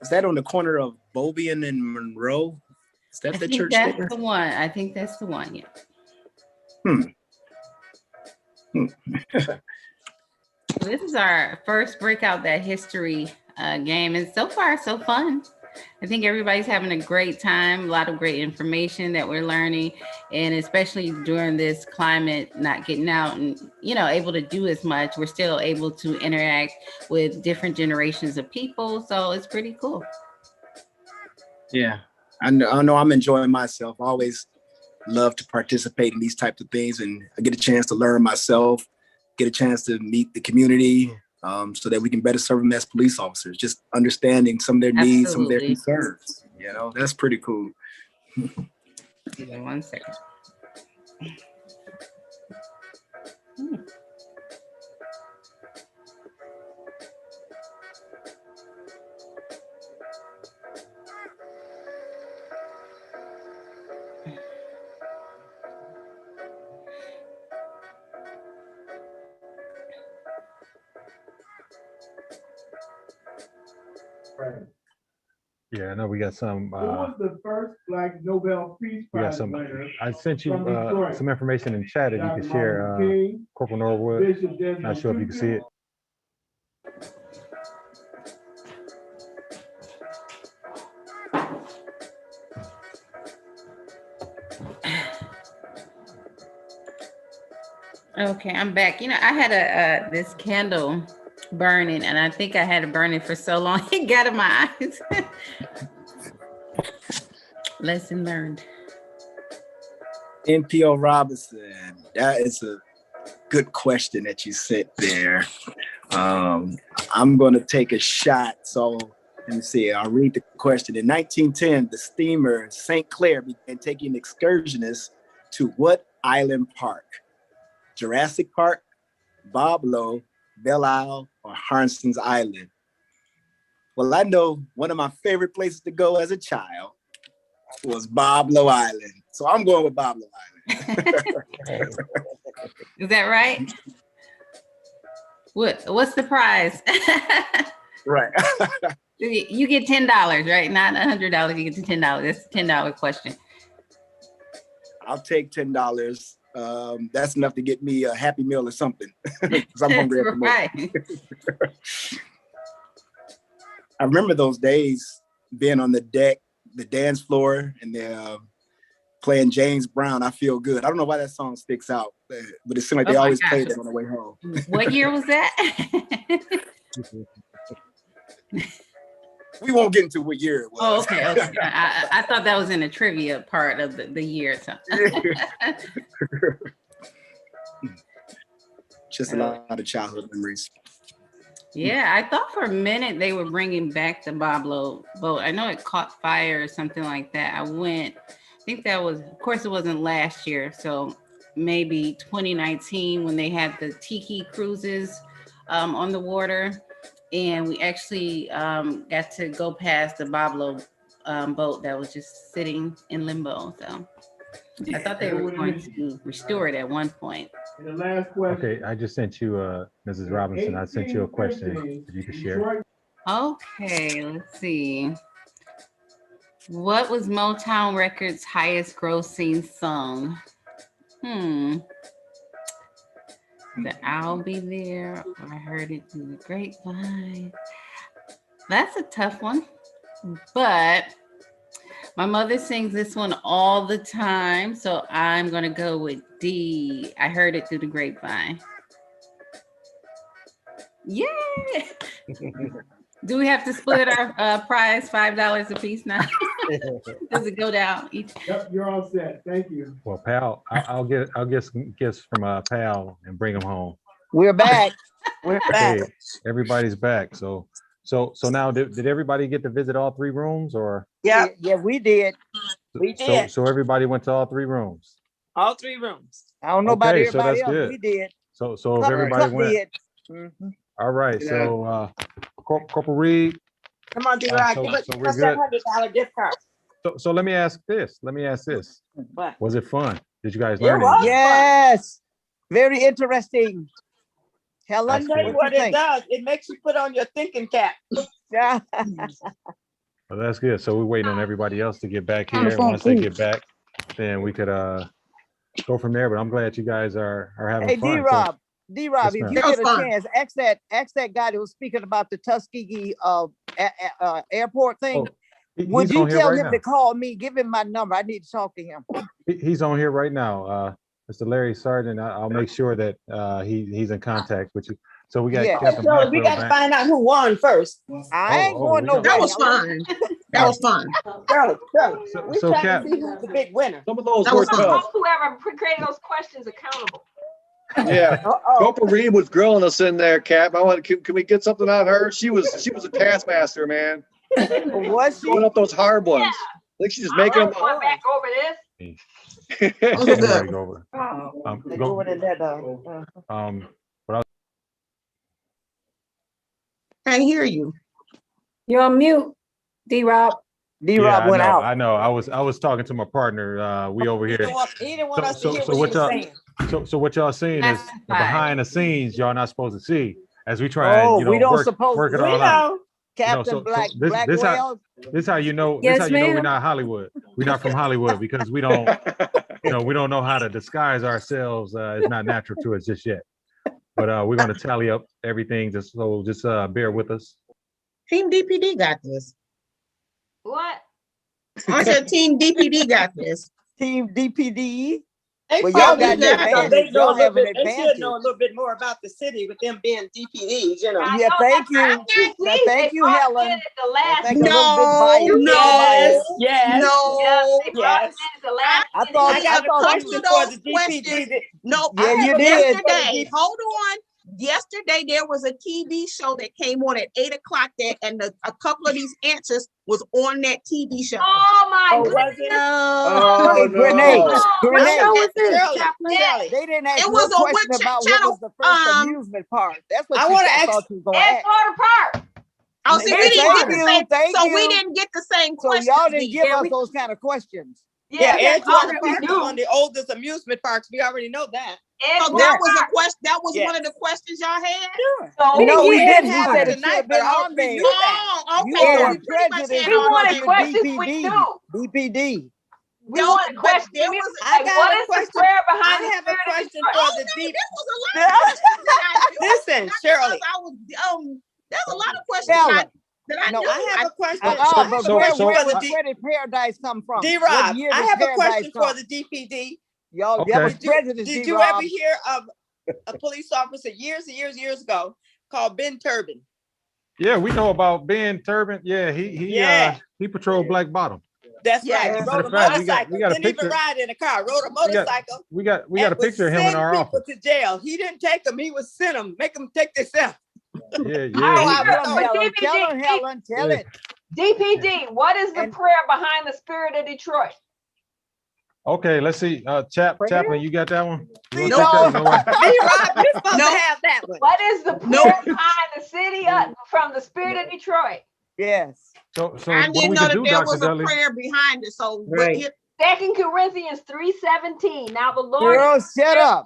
Speaker 14: Is that on the corner of Bovian and Monroe? Is that the church
Speaker 9: That's
Speaker 14: there?
Speaker 9: the one. I think that's the one, yeah. This is our first Breakout That History game, and so far, so fun. I think everybody's having a great time, a lot of great information that we're learning, and especially during this climate, not getting out and, able to do as much, we're still able to interact with different generations of people, so it's pretty cool.
Speaker 14: Yeah, I know I'm enjoying myself. I always love to participate in these types of things, and I get a chance to learn myself, get a chance to meet the community, so that we can better serve them as police officers, just understanding some of their needs, some of their concerns. That's pretty cool.
Speaker 9: Give me 1 second.
Speaker 2: Yeah, I know we got some.
Speaker 4: Who was the first Black Nobel Peace
Speaker 2: We got
Speaker 4: Prize
Speaker 2: some.
Speaker 4: winner?
Speaker 2: I sent you
Speaker 4: from Detroit?
Speaker 2: some information in chat if you
Speaker 4: Dr.
Speaker 2: could share.
Speaker 4: Martin King,
Speaker 2: Corporal Norwood.
Speaker 4: Bishop
Speaker 2: Not
Speaker 4: Desmond
Speaker 2: sure if you can see
Speaker 4: Tutu.
Speaker 2: it.
Speaker 9: Okay, I'm back. You know, I had a this candle burning, and I think I had it burning for so long it got in my eyes. Lesson learned.
Speaker 15: NPO Robinson, that is a good question that you sent there. I'm going to take a shot. So let me see. I'll read the question. In 1910, the steamer St. Clair began taking excursionists to what island park? Jurassic Park, Bob Lowe, Belle Isle, or Harnson's Island? Well, I know one of my favorite places to go as a child was Bob Lowe Island. So I'm going with Bob Lowe Island.
Speaker 9: Is that right? What's the prize?
Speaker 15: Right.
Speaker 9: You get $10, right? Not $100. You get $10. That's a $10 question.
Speaker 15: I'll take $10. That's enough to get me a Happy Meal or something. Because I'm hungry at the moment. I remember those days being on the deck, the dance floor, and they're playing James Brown, I Feel Good. I don't know why that song sticks out, but it seemed like they always played it on the way home.
Speaker 9: What year was that?
Speaker 15: We won't get into what year it was.
Speaker 9: Oh, okay. I thought that was in the trivia part of the year. So.
Speaker 15: Just a lot of childhood memories.
Speaker 9: Yeah, I thought for a minute they were bringing back the Bob Lowe boat. I know it caught fire or something like that. I think that was, of course, it wasn't last year. So maybe 2019 when they had the Tiki cruises on the water. And we actually got to go past the Bob Lowe boat that was just sitting in limbo. So I thought they were going to restore it at one point.
Speaker 4: And the last question.
Speaker 2: Okay, I just sent you, Mrs. Robinson, I sent you a question if you could share.
Speaker 9: Okay, let's see. What was Motown Records' highest grossing song? The I'll Be There, or I Heard It Through the Grapevine. That's a tough one, but my mother sings this one all the time, so I'm gonna go with D. I Heard It Through the Grapevine. Yay! Do we have to split our prize $5 a piece now? Does it go down each?
Speaker 4: Yep, you're all set. Thank you.
Speaker 2: Well, pal, I'll get some gifts from pal and bring them home.
Speaker 1: We're back. We're back.
Speaker 2: Okay, everybody's back. So now did everybody get to visit all three rooms or?
Speaker 12: Yeah,
Speaker 1: we did.
Speaker 12: We did.
Speaker 2: So everybody went to all three rooms.
Speaker 12: All three rooms.
Speaker 1: I don't know about
Speaker 2: Okay, so
Speaker 1: everybody
Speaker 2: that's
Speaker 1: else.
Speaker 2: good.
Speaker 1: We did.
Speaker 2: So if everybody went.
Speaker 1: Did. Mm-hmm.
Speaker 2: All right.
Speaker 1: Yeah.
Speaker 2: So Corporal Reed.
Speaker 12: Come on, D-Rod,
Speaker 2: so
Speaker 12: give us
Speaker 2: we're
Speaker 12: that
Speaker 2: good.
Speaker 12: $100 gift card.
Speaker 2: So let me ask this.
Speaker 12: What?
Speaker 2: Was it fun? Did you guys
Speaker 12: It
Speaker 2: learn
Speaker 12: was
Speaker 2: anything?
Speaker 1: Yes. Very interesting. Helen,
Speaker 12: I'll tell you what it does. It makes you put on your thinking cap.
Speaker 1: Yeah.
Speaker 2: Well, that's good. So we're waiting on everybody else to get back here. Once they get back, then we could go from there. But I'm glad you guys are having
Speaker 1: Hey,
Speaker 2: fun.
Speaker 1: D-Rob,
Speaker 2: Yes,
Speaker 1: if you
Speaker 2: ma'am.
Speaker 1: get a chance, ask that guy that was speaking about the Tuskegee airport thing. Would
Speaker 2: he's
Speaker 1: you
Speaker 2: on here
Speaker 1: tell
Speaker 2: right
Speaker 1: him
Speaker 2: now.
Speaker 1: to call me? Give him my number. I need to talk to him.
Speaker 2: He's on here right now. Mr. Larry Sargent, I'll make sure that he's in contact with you. So we got Captain
Speaker 12: So we
Speaker 2: Blackwell
Speaker 12: got to
Speaker 2: back.
Speaker 12: find out who won first.
Speaker 1: I ain't going nowhere.
Speaker 7: That was fun. That was fun.
Speaker 12: We
Speaker 2: so
Speaker 12: trying
Speaker 2: Cap-
Speaker 12: to see who's the big winner.
Speaker 11: Some of those
Speaker 7: That
Speaker 11: were
Speaker 7: was fun.
Speaker 11: tough.
Speaker 6: Hold whoever created those questions accountable.
Speaker 11: Yeah, Corporal Reed was grilling us in there, Cap. Can we get something out of her? She was a taskmaster, man.
Speaker 1: Was she?
Speaker 11: Throwing up those hard ones. I think she's just making them.
Speaker 6: Going back over this.
Speaker 2: I'm ready to go over.
Speaker 1: They're
Speaker 2: Go-
Speaker 1: going in that,
Speaker 2: but
Speaker 7: Can't hear you.
Speaker 3: You're on mute, D-Rob.
Speaker 1: D-Rob
Speaker 2: I
Speaker 1: went
Speaker 2: know,
Speaker 1: out.
Speaker 2: I know. I was talking to my partner. We over
Speaker 12: He
Speaker 2: here.
Speaker 12: didn't want us to hear what he
Speaker 2: what
Speaker 12: was
Speaker 2: y'all
Speaker 12: saying.
Speaker 2: so what y'all seeing is the behind the scenes y'all not supposed to see as we try and
Speaker 1: We don't
Speaker 2: work
Speaker 1: suppose
Speaker 2: it
Speaker 12: We
Speaker 2: all out.
Speaker 12: know.
Speaker 1: Captain Blackwell.
Speaker 2: This how you know.
Speaker 3: Yes,
Speaker 2: This how you know we're
Speaker 3: ma'am.
Speaker 2: not Hollywood. We're not from Hollywood because we don't. We don't know how to disguise ourselves. It's not natural to us just yet. But we're going to tally up everything. Just bear with us.
Speaker 7: Team DPD got this.
Speaker 6: What?
Speaker 7: I said Team DPD got this.
Speaker 1: Team DPD.
Speaker 12: They
Speaker 1: Well, y'all got the
Speaker 12: probably they
Speaker 1: advantage.
Speaker 12: know a
Speaker 1: Y'all
Speaker 12: little
Speaker 1: have an
Speaker 12: bit, they should
Speaker 1: advantage.
Speaker 12: know a little bit more about the city with them being DPDs, you know.
Speaker 6: I
Speaker 1: Yeah,
Speaker 6: know
Speaker 1: thank
Speaker 6: that's right.
Speaker 1: you. Now, thank
Speaker 6: They
Speaker 1: you,
Speaker 6: brought
Speaker 1: Helen.
Speaker 6: in at the
Speaker 1: I
Speaker 6: last
Speaker 1: think a
Speaker 6: minute.
Speaker 1: little bit biased.
Speaker 7: No,
Speaker 12: Yes,
Speaker 1: Biased.
Speaker 12: yes,
Speaker 7: no,
Speaker 6: They brought
Speaker 12: yes.
Speaker 6: it in at the last
Speaker 1: I
Speaker 6: minute.
Speaker 1: thought
Speaker 12: I got a
Speaker 1: you
Speaker 12: question
Speaker 1: was.
Speaker 12: for the
Speaker 7: those questions.
Speaker 12: DPD.
Speaker 7: No,
Speaker 1: Yeah, you did.
Speaker 7: yesterday, hold on. Yesterday, there was a TV show that came on at 8 o'clock and a couple of these answers was on that TV show.
Speaker 6: Oh my
Speaker 12: Oh,
Speaker 6: goodness.
Speaker 12: was it?
Speaker 11: Oh,
Speaker 1: Hey, Grenade.
Speaker 11: no.
Speaker 3: What
Speaker 1: Grenade.
Speaker 3: show was this,
Speaker 12: Shirley,
Speaker 3: Chaplain?
Speaker 12: Shirley.
Speaker 1: They didn't ask
Speaker 7: It
Speaker 1: no
Speaker 7: was on
Speaker 1: question
Speaker 7: what
Speaker 1: about what
Speaker 7: channel?
Speaker 1: was the first amusement park. That's what
Speaker 12: I
Speaker 1: you
Speaker 12: wanna
Speaker 1: I
Speaker 12: ask-
Speaker 1: thought you was going to ask.
Speaker 6: Edgewater Park.
Speaker 7: Oh, see, we
Speaker 1: Hey,
Speaker 7: didn't get
Speaker 1: thank
Speaker 7: the
Speaker 1: you,
Speaker 7: same.
Speaker 1: thank
Speaker 7: So we
Speaker 1: you.
Speaker 7: didn't get the same
Speaker 1: So
Speaker 7: questions.
Speaker 1: y'all didn't give
Speaker 7: then.
Speaker 1: us those kind of questions.
Speaker 12: Yeah,
Speaker 6: Yes,
Speaker 12: Edgewater
Speaker 6: we
Speaker 12: Park is
Speaker 6: do.
Speaker 12: one of the oldest amusement parks. We already know that.
Speaker 7: So
Speaker 6: Edgewater
Speaker 7: that was a
Speaker 6: Park.
Speaker 7: question. That was
Speaker 12: Yes.
Speaker 7: one of the questions y'all had.
Speaker 6: So
Speaker 1: No, we
Speaker 12: We
Speaker 1: didn't.
Speaker 12: didn't
Speaker 1: We
Speaker 12: have
Speaker 1: said
Speaker 12: it
Speaker 1: it should
Speaker 12: tonight,
Speaker 1: have
Speaker 12: but
Speaker 1: been on
Speaker 12: we
Speaker 1: there.
Speaker 12: knew that.
Speaker 7: Oh,
Speaker 1: You
Speaker 7: okay.
Speaker 1: all
Speaker 7: So
Speaker 1: are
Speaker 7: we pretty much
Speaker 1: prejudiced
Speaker 7: had
Speaker 6: we
Speaker 7: all
Speaker 1: because
Speaker 6: wanted
Speaker 1: you're
Speaker 6: questions we
Speaker 1: DPD.
Speaker 6: knew.
Speaker 1: DPD.
Speaker 6: We
Speaker 7: No,
Speaker 6: wanted
Speaker 7: but
Speaker 6: questions.
Speaker 7: there
Speaker 6: We
Speaker 7: was.
Speaker 6: were
Speaker 12: I
Speaker 6: like,
Speaker 12: got
Speaker 6: what
Speaker 12: a
Speaker 6: is the
Speaker 12: question.
Speaker 6: prayer behind
Speaker 12: I
Speaker 6: the
Speaker 12: have a
Speaker 6: spirit of
Speaker 12: question
Speaker 6: Detroit?
Speaker 12: for
Speaker 7: Oh
Speaker 12: the
Speaker 7: no,
Speaker 12: deep.
Speaker 7: there was a lot of questions that I knew.
Speaker 12: Listen,
Speaker 7: Not
Speaker 12: Shirley.
Speaker 7: because I was there's a lot of questions
Speaker 1: Helen.
Speaker 7: that I
Speaker 1: No,
Speaker 7: knew.
Speaker 12: I have a question.
Speaker 2: So-
Speaker 12: I have
Speaker 1: but
Speaker 12: a
Speaker 2: so-
Speaker 1: where
Speaker 12: question
Speaker 2: so-
Speaker 12: for the
Speaker 1: where did Paradise come from?
Speaker 12: D
Speaker 1: What
Speaker 12: Rob.
Speaker 1: year
Speaker 12: I
Speaker 1: did
Speaker 12: have a
Speaker 1: Paradise
Speaker 12: question
Speaker 1: come?
Speaker 12: for the DPD.
Speaker 1: Y'all
Speaker 2: Okay.
Speaker 1: was
Speaker 12: Did you,
Speaker 1: prejudice,
Speaker 12: did you
Speaker 1: D-Rob.
Speaker 12: ever hear of a police officer years and years and years ago called Ben Turbin?
Speaker 2: Yeah, we know about Ben Turbin. Yeah,
Speaker 12: Yeah.
Speaker 2: he patrolled Black Bottom.
Speaker 12: That's
Speaker 7: Yeah.
Speaker 12: right. He
Speaker 2: Matter
Speaker 12: rode a
Speaker 2: of fact,
Speaker 12: motorcycle.
Speaker 2: we got a
Speaker 12: Didn't even
Speaker 2: picture.
Speaker 12: ride in a car. Rode a
Speaker 2: We got-
Speaker 12: motorcycle.
Speaker 2: We got a
Speaker 12: and would
Speaker 2: picture of him in
Speaker 12: send
Speaker 2: our
Speaker 12: people
Speaker 2: office.
Speaker 12: to jail. He didn't take them. He would send them. Make them take themselves.
Speaker 2: Yeah,
Speaker 6: All right,
Speaker 2: yeah.
Speaker 12: I
Speaker 6: here,
Speaker 12: was
Speaker 6: but
Speaker 1: Helen, tell
Speaker 6: DPD,
Speaker 1: her, Helen, tell
Speaker 2: Yeah.
Speaker 1: it.
Speaker 6: DPD, what is the
Speaker 1: And-
Speaker 6: prayer behind the spirit of Detroit?
Speaker 2: Okay, let's see. Chaplain, you got that one? You wanna
Speaker 12: No.
Speaker 2: take that one? No way.
Speaker 12: D-Rob, you're supposed
Speaker 7: No.
Speaker 12: to have that one.
Speaker 6: What is the prayer
Speaker 7: No.
Speaker 6: behind the city from the spirit of Detroit?
Speaker 1: Yes.
Speaker 2: So
Speaker 7: I
Speaker 2: what
Speaker 7: didn't
Speaker 2: we
Speaker 7: know
Speaker 2: can
Speaker 7: that
Speaker 2: do,
Speaker 7: there
Speaker 2: Dr.
Speaker 7: was a
Speaker 2: Dudley?
Speaker 7: prayer behind it. So
Speaker 3: Right.
Speaker 6: 2 Corinthians 3:17. Now the Lord
Speaker 1: Girl, shut up.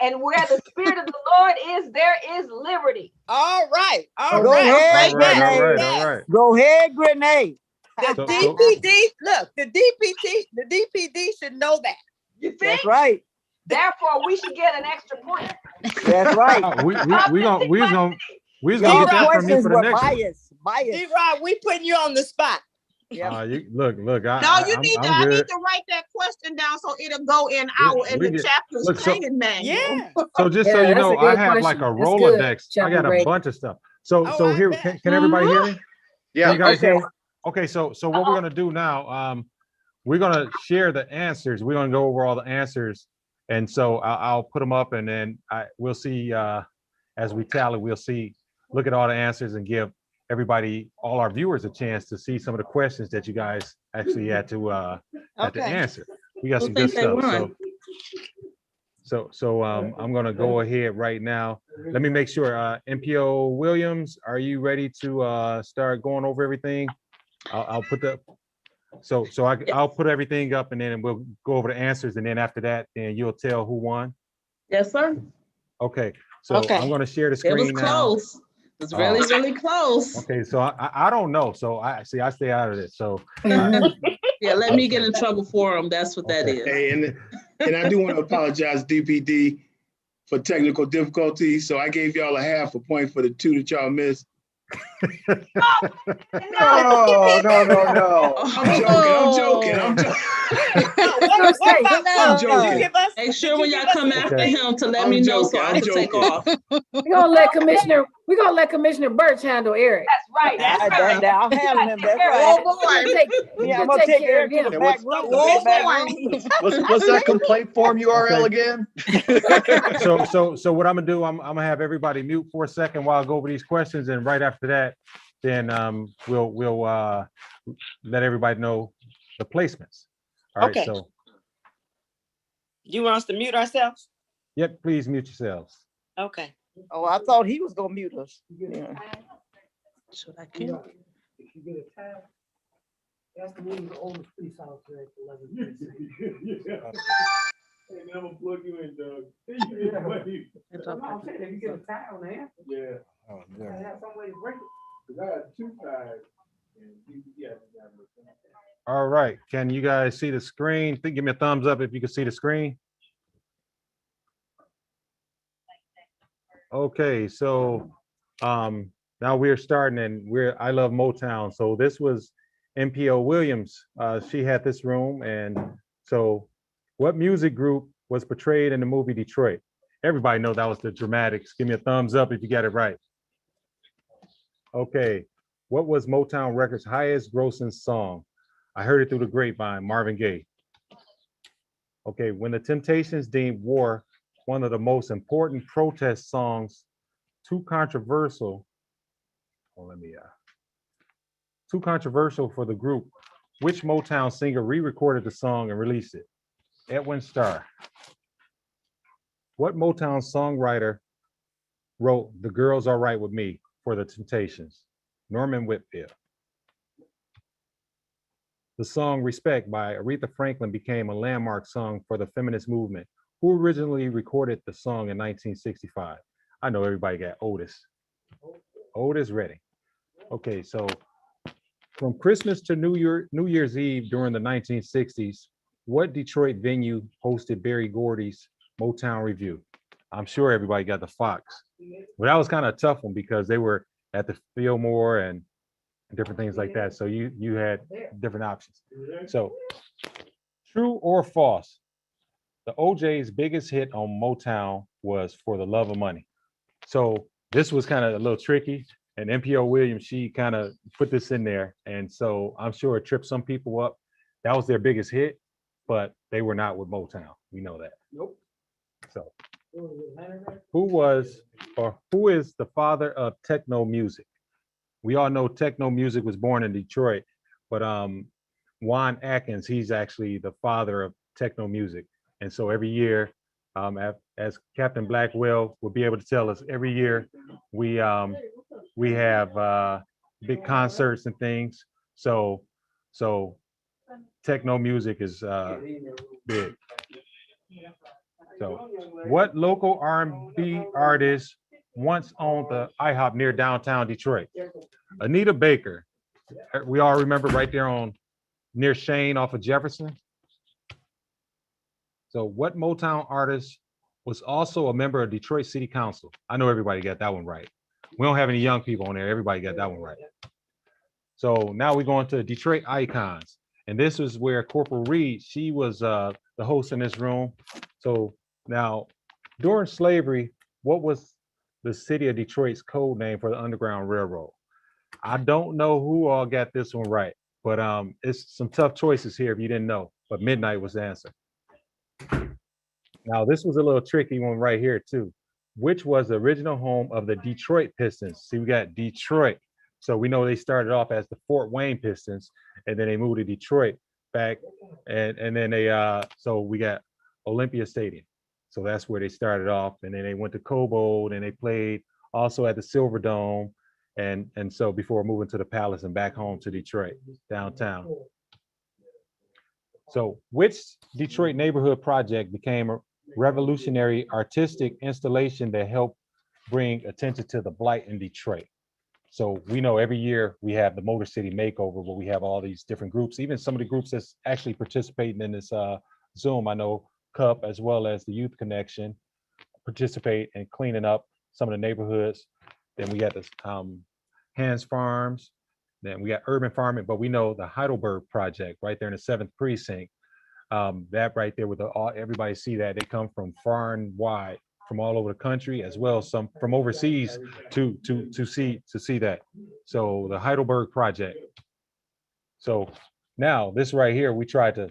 Speaker 6: and where the spirit of the Lord is, there is liberty.
Speaker 12: All right. All
Speaker 1: Go
Speaker 12: right.
Speaker 1: ahead,
Speaker 2: All right, all
Speaker 1: Grenade.
Speaker 2: right, all right.
Speaker 1: Go ahead, Grenade.
Speaker 12: The
Speaker 2: So-
Speaker 12: DPD, look, the DPD should know that.
Speaker 6: You think?
Speaker 1: That's right.
Speaker 6: Therefore, we should get an extra point.
Speaker 1: That's right.
Speaker 2: We gonna
Speaker 1: Y'all
Speaker 2: get that from you
Speaker 1: questions
Speaker 2: for the
Speaker 1: were
Speaker 2: next one.
Speaker 1: biased.
Speaker 12: D-Rob, we putting you on the spot.
Speaker 1: Yep.
Speaker 2: You look.
Speaker 7: No,
Speaker 2: I
Speaker 7: you need to.
Speaker 2: I'm
Speaker 7: I need
Speaker 2: good.
Speaker 7: to write that question down so it'll go in
Speaker 2: We
Speaker 7: the
Speaker 2: get-
Speaker 7: chapter's
Speaker 2: look, so-
Speaker 7: training manual.
Speaker 12: Yeah.
Speaker 2: So just so
Speaker 3: Yeah,
Speaker 2: you
Speaker 3: that's
Speaker 2: know,
Speaker 3: a good
Speaker 2: I have like a
Speaker 3: question. That's good,
Speaker 2: Rolodex. I
Speaker 3: Chaplain
Speaker 2: got a
Speaker 3: Ray.
Speaker 2: bunch of stuff. So
Speaker 12: Oh,
Speaker 2: so
Speaker 12: I
Speaker 2: here,
Speaker 12: bet.
Speaker 2: can everybody hear me? Can
Speaker 11: Yeah.
Speaker 2: you guys hear
Speaker 1: Okay.
Speaker 2: me? Okay, so what we're gonna do now, we're gonna share the answers. We're gonna go over all the answers, and so I'll put them up, and then we'll see as we tally. We'll see, look at all the answers, and give everybody, all our viewers, a chance to see some of the questions that you guys actually had to
Speaker 12: Okay.
Speaker 2: answer. We got
Speaker 5: Who
Speaker 2: some good
Speaker 5: think they
Speaker 2: stuff.
Speaker 5: won?
Speaker 2: So I'm gonna go ahead right now. Let me make sure. MPO Williams, are you ready to start going over everything? I'll put the I'll put everything up, and then we'll go over the answers, and then after that, then you'll tell who won.
Speaker 5: Yes, sir.
Speaker 2: Okay, so
Speaker 12: Okay.
Speaker 2: I'm gonna share the
Speaker 5: It was
Speaker 2: screen now.
Speaker 5: close. It was really, really close.
Speaker 2: Okay, so I don't know. So I stay out of this. So
Speaker 5: Yeah, let me get in trouble for them. That's what that
Speaker 2: Okay.
Speaker 5: is.
Speaker 4: Hey, and I do want to apologize, DPD, for technical difficulties. So I gave y'all a half a point for the 2 that y'all missed.
Speaker 11: No.
Speaker 4: I'm joking. I'm joking. I'm joking.
Speaker 12: Give us,
Speaker 5: Make sure when y'all come after
Speaker 2: Okay.
Speaker 5: him to let
Speaker 4: I'm
Speaker 5: me know
Speaker 4: joking,
Speaker 5: so I
Speaker 4: I'm
Speaker 5: can take
Speaker 4: joking.
Speaker 5: off.
Speaker 3: We're gonna let Commissioner Birch handle Eric.
Speaker 6: That's right. That's right.
Speaker 1: I'll handle him. That's
Speaker 7: Oh
Speaker 1: right.
Speaker 7: boy.
Speaker 1: Yeah, I'm gonna take Eric to the
Speaker 11: Yeah,
Speaker 1: back
Speaker 11: what's-
Speaker 1: room.
Speaker 7: Oh
Speaker 1: Back
Speaker 7: boy.
Speaker 1: room.
Speaker 11: What's that complaint form URL again?
Speaker 2: So what I'm gonna do, I'm gonna have everybody mute for a second while I go over these questions, and right after that, then we'll let everybody know the placements. All right.
Speaker 12: Okay.
Speaker 2: So
Speaker 12: You want us to mute ourselves?
Speaker 2: yep, please mute yourselves.
Speaker 12: Okay.
Speaker 1: Oh, I thought he was gonna mute us. Yeah.
Speaker 5: Should I keep?
Speaker 4: Hey, man, I'm gonna plug you in, Doug.
Speaker 5: It's okay.
Speaker 4: Yeah.
Speaker 2: All right, can you guys see the screen? Give me a thumbs up if you can see the screen. Okay, so now we're starting and I love Motown. So this was MPO Williams. She had this room. And so what music group was portrayed in the movie Detroit? Everybody know that was the Dramatics. Give me a thumbs up if you got it right. Okay, what was Motown Records' highest grossing song? I heard it through the grapevine, Marvin Gaye. Okay, when the Temptations deemed War one of the most important protest songs, too controversial for the group, which Motown singer re-recorded the song and released it? Edwin Starr. What Motown songwriter wrote The Girls Are Right With Me for the Temptations? Norman Whitfield. The song Respect by Aretha Franklin became a landmark song for the feminist movement. Who originally recorded the song in 1965? I know everybody got Otis. Otis Redding. Okay, so from Christmas to New Year's Eve during the 1960s, what Detroit venue hosted Berry Gordy's Motown Review? I'm sure everybody got the Fox. But that was kind of a tough one because they were at the Fillmore and different things like that. So you had different options. So true or false? The OJ's biggest hit on Motown was For the Love of Money. So this was kind of a little tricky. And MPO Williams, she kind of put this in there. And so I'm sure it tripped some people up. That was their biggest hit, but they were not with Motown. We know that.
Speaker 12: Nope.
Speaker 2: So who is the father of techno music? We all know techno music was born in Detroit, but Juan Atkins, he's actually the father of techno music. And so every year, as Captain Blackwell will be able to tell us, every year we have big concerts and things. So techno music is big. So what local R&B artist once owned the IHOP near downtown Detroit? Anita Baker. We all remember right there near Shane off of Jefferson. So what Motown artist was also a member of Detroit City Council? I know everybody got that one right. We don't have any young people on there. Everybody got that one right. So now we're going to Detroit Icons. And this is where Corporal Reed, she was the host in this room. So now during slavery, what was the city of Detroit's code name for the Underground Railroad? I don't know who all got this one right, but it's some tough choices here if you didn't know, but midnight was the answer. Now, this was a little tricky one right here too. Which was the original home of the Detroit Pistons? See, we got Detroit. So we know they started off as the Fort Wayne Pistons, and then they moved to Detroit back, and then so we got Olympia Stadium. So that's where they started off, and then they went to Cobold, and they played also at the Silver Dome, and so before moving to the Palace and back home to Detroit, downtown. So which Detroit neighborhood project became a revolutionary artistic installation that helped bring attention to the blight in Detroit? So we know every year we have the Motor City Makeover, where we have all these different groups, even some of the groups that's actually participating in this Zoom. I know C.U.P as well as the Youth Connection participate in cleaning up some of the neighborhoods. Then we got this Hands Farms, then we got urban farming, but we know the Heidelberg Project right there in the 7th Precinct. That right there with everybody see that they come from far and wide, from all over the country, as well as some from overseas to see that. So the Heidelberg Project. So now this right here, we tried to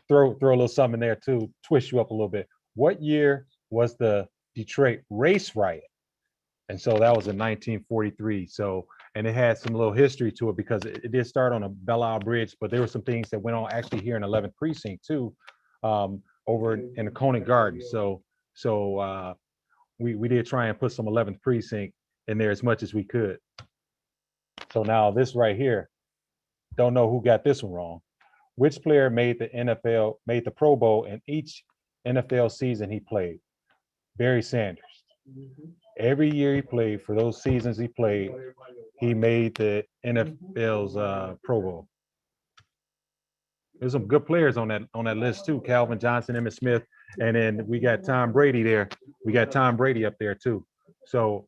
Speaker 2: throw a little something in there to twist you up a little bit. What year was the Detroit race riot? And so that was in 1943. So, and it had some little history to it because it did start on a Belle Isle Bridge, but there were some things that went on actually here in 11th Precinct too, over in the Conant Garden. So we did try and put some 11th Precinct in there as much as we could. So now this right here, don't know who got this one wrong. Which player made the Pro Bowl in each NFL season he played? Barry Sanders. Every year he played, for those seasons he played, he made the NFL's Pro Bowl. There's some good players on that list too. Calvin Johnson, Emmitt Smith, and then we got Tom Brady there. We got Tom Brady up there too. So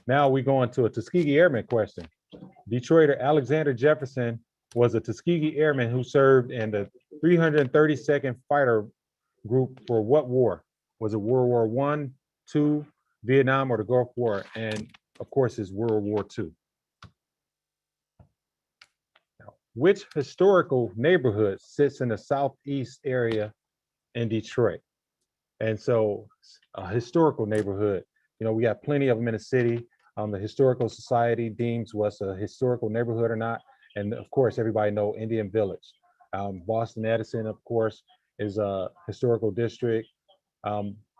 Speaker 2: now we go into a Tuskegee Airman question. Detroiter Alexander Jefferson was a Tuskegee Airman who served in the 332nd Fighter Group for what war? Was it World War I, II, Vietnam, or the Gulf War? And of course, it's World War II. Now, which historical neighborhood sits in the southeast area in Detroit? And so, a historical neighborhood, you know, we got plenty of them in the city. The Historical Society deems what's a historical neighborhood or not. And of course, everybody know Indian Village. Boston Edison, of course, is a historical district,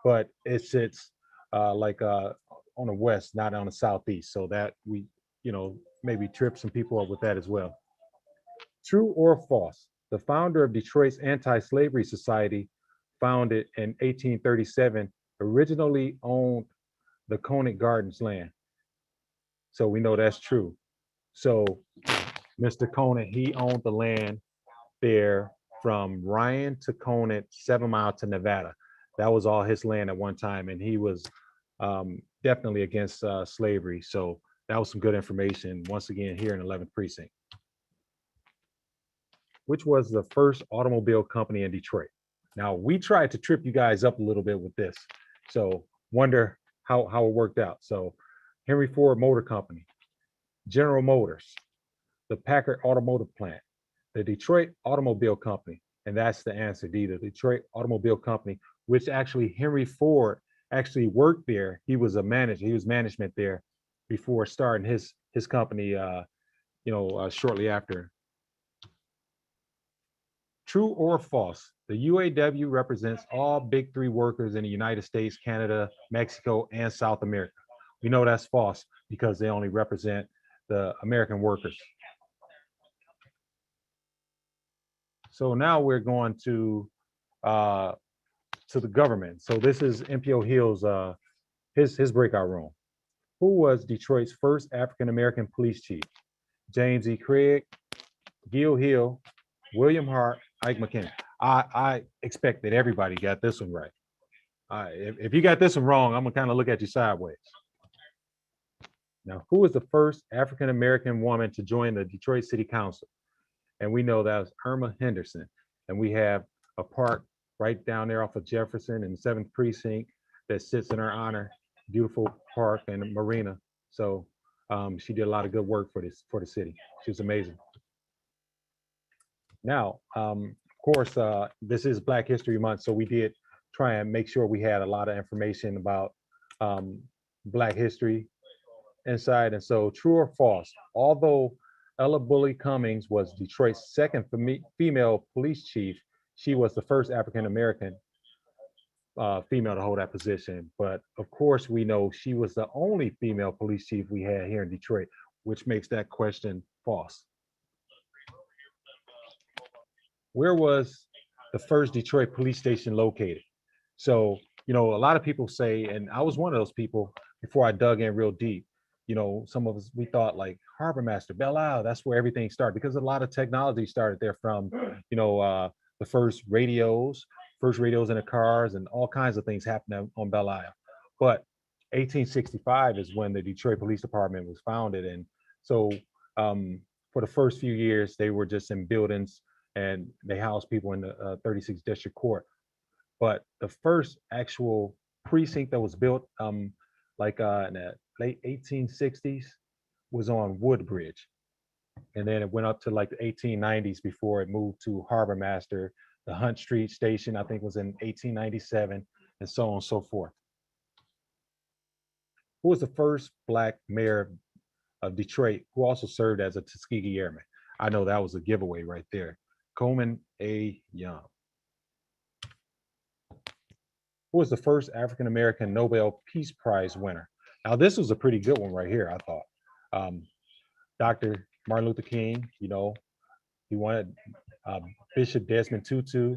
Speaker 2: but it sits on the west, not on the southeast. So that we, you know, maybe trip some people up with that as well. True or false? The founder of Detroit's Anti-Slavery Society, founded in 1837, originally owned the Conant Gardens land. So we know that's true. So Mr. Conant, he owned the land there from Ryan to Conant, 7 Mile to Nevada. That was all his land at one time. And he was definitely against slavery. So that was some good information once again here in 11th Precinct. Which was the first automobile company in Detroit? Now we tried to trip you guys up a little bit with this. So wonder how it worked out. So Henry Ford Motor Company, General Motors, the Packard Automotive Plant, the Detroit Automobile Company, and that's the answer D, the Detroit Automobile Company, which actually Henry Ford actually worked there. He was a manager, he was management there before starting his company, shortly after. True or false? The UAW represents all big three workers in the United States, Canada, Mexico, and South America. We know that's false because they only represent the American workers. So now we're going to the government. So this is MPO Hill's his breakout room. Who was Detroit's first African-American police chief? James E. Craig, Gil Hill, William Hart, Ike McKinnon. I expect that everybody got this one right. If you got this one wrong, I'm gonna kind of look at you sideways. Now, who was the first African-American woman to join the Detroit City Council? And we know that was Irma Henderson. And we have a park right down there off of Jefferson in the 7th Precinct that sits in her honor. Beautiful park and marina. So she did a lot of good work for the city. She was amazing. Now, of course, this is Black History Month, so we did try and make sure we had a lot of information about Black history inside. And so, true or false? Although Ella Bully Cummings was Detroit's second female police chief, she was the first African-American female to hold that position. But of course, we know she was the only female police chief we had here in Detroit, which makes that question false. Where was the first Detroit police station located? So, you know, a lot of people say, and I was one of those people before I dug in real deep, you know, some of us, we thought like Harbor Master, Belle Isle, that's where everything started, because a lot of technology started there from, you know, the first radios in the cars, and all kinds of things happened on Belle Isle. But 1865 is when the Detroit Police Department was founded. And so for the first few years, they were just in buildings and they housed people in the 36th District Court. But the first actual precinct that was built in the late 1860s was on Woodbridge. And then it went up to like the 1890s before it moved to Harbor Master. The Hunt Street Station, I think, was in 1897, and so on and so forth. Who was the first Black mayor of Detroit who also served as a Tuskegee Airman? I know that was a giveaway right there. Coleman A. Young. Who was the first African-American Nobel Peace Prize winner? Now, this was a pretty good one right here, I thought. Dr. Martin Luther King, you know, he wanted Bishop Desmond Tutu,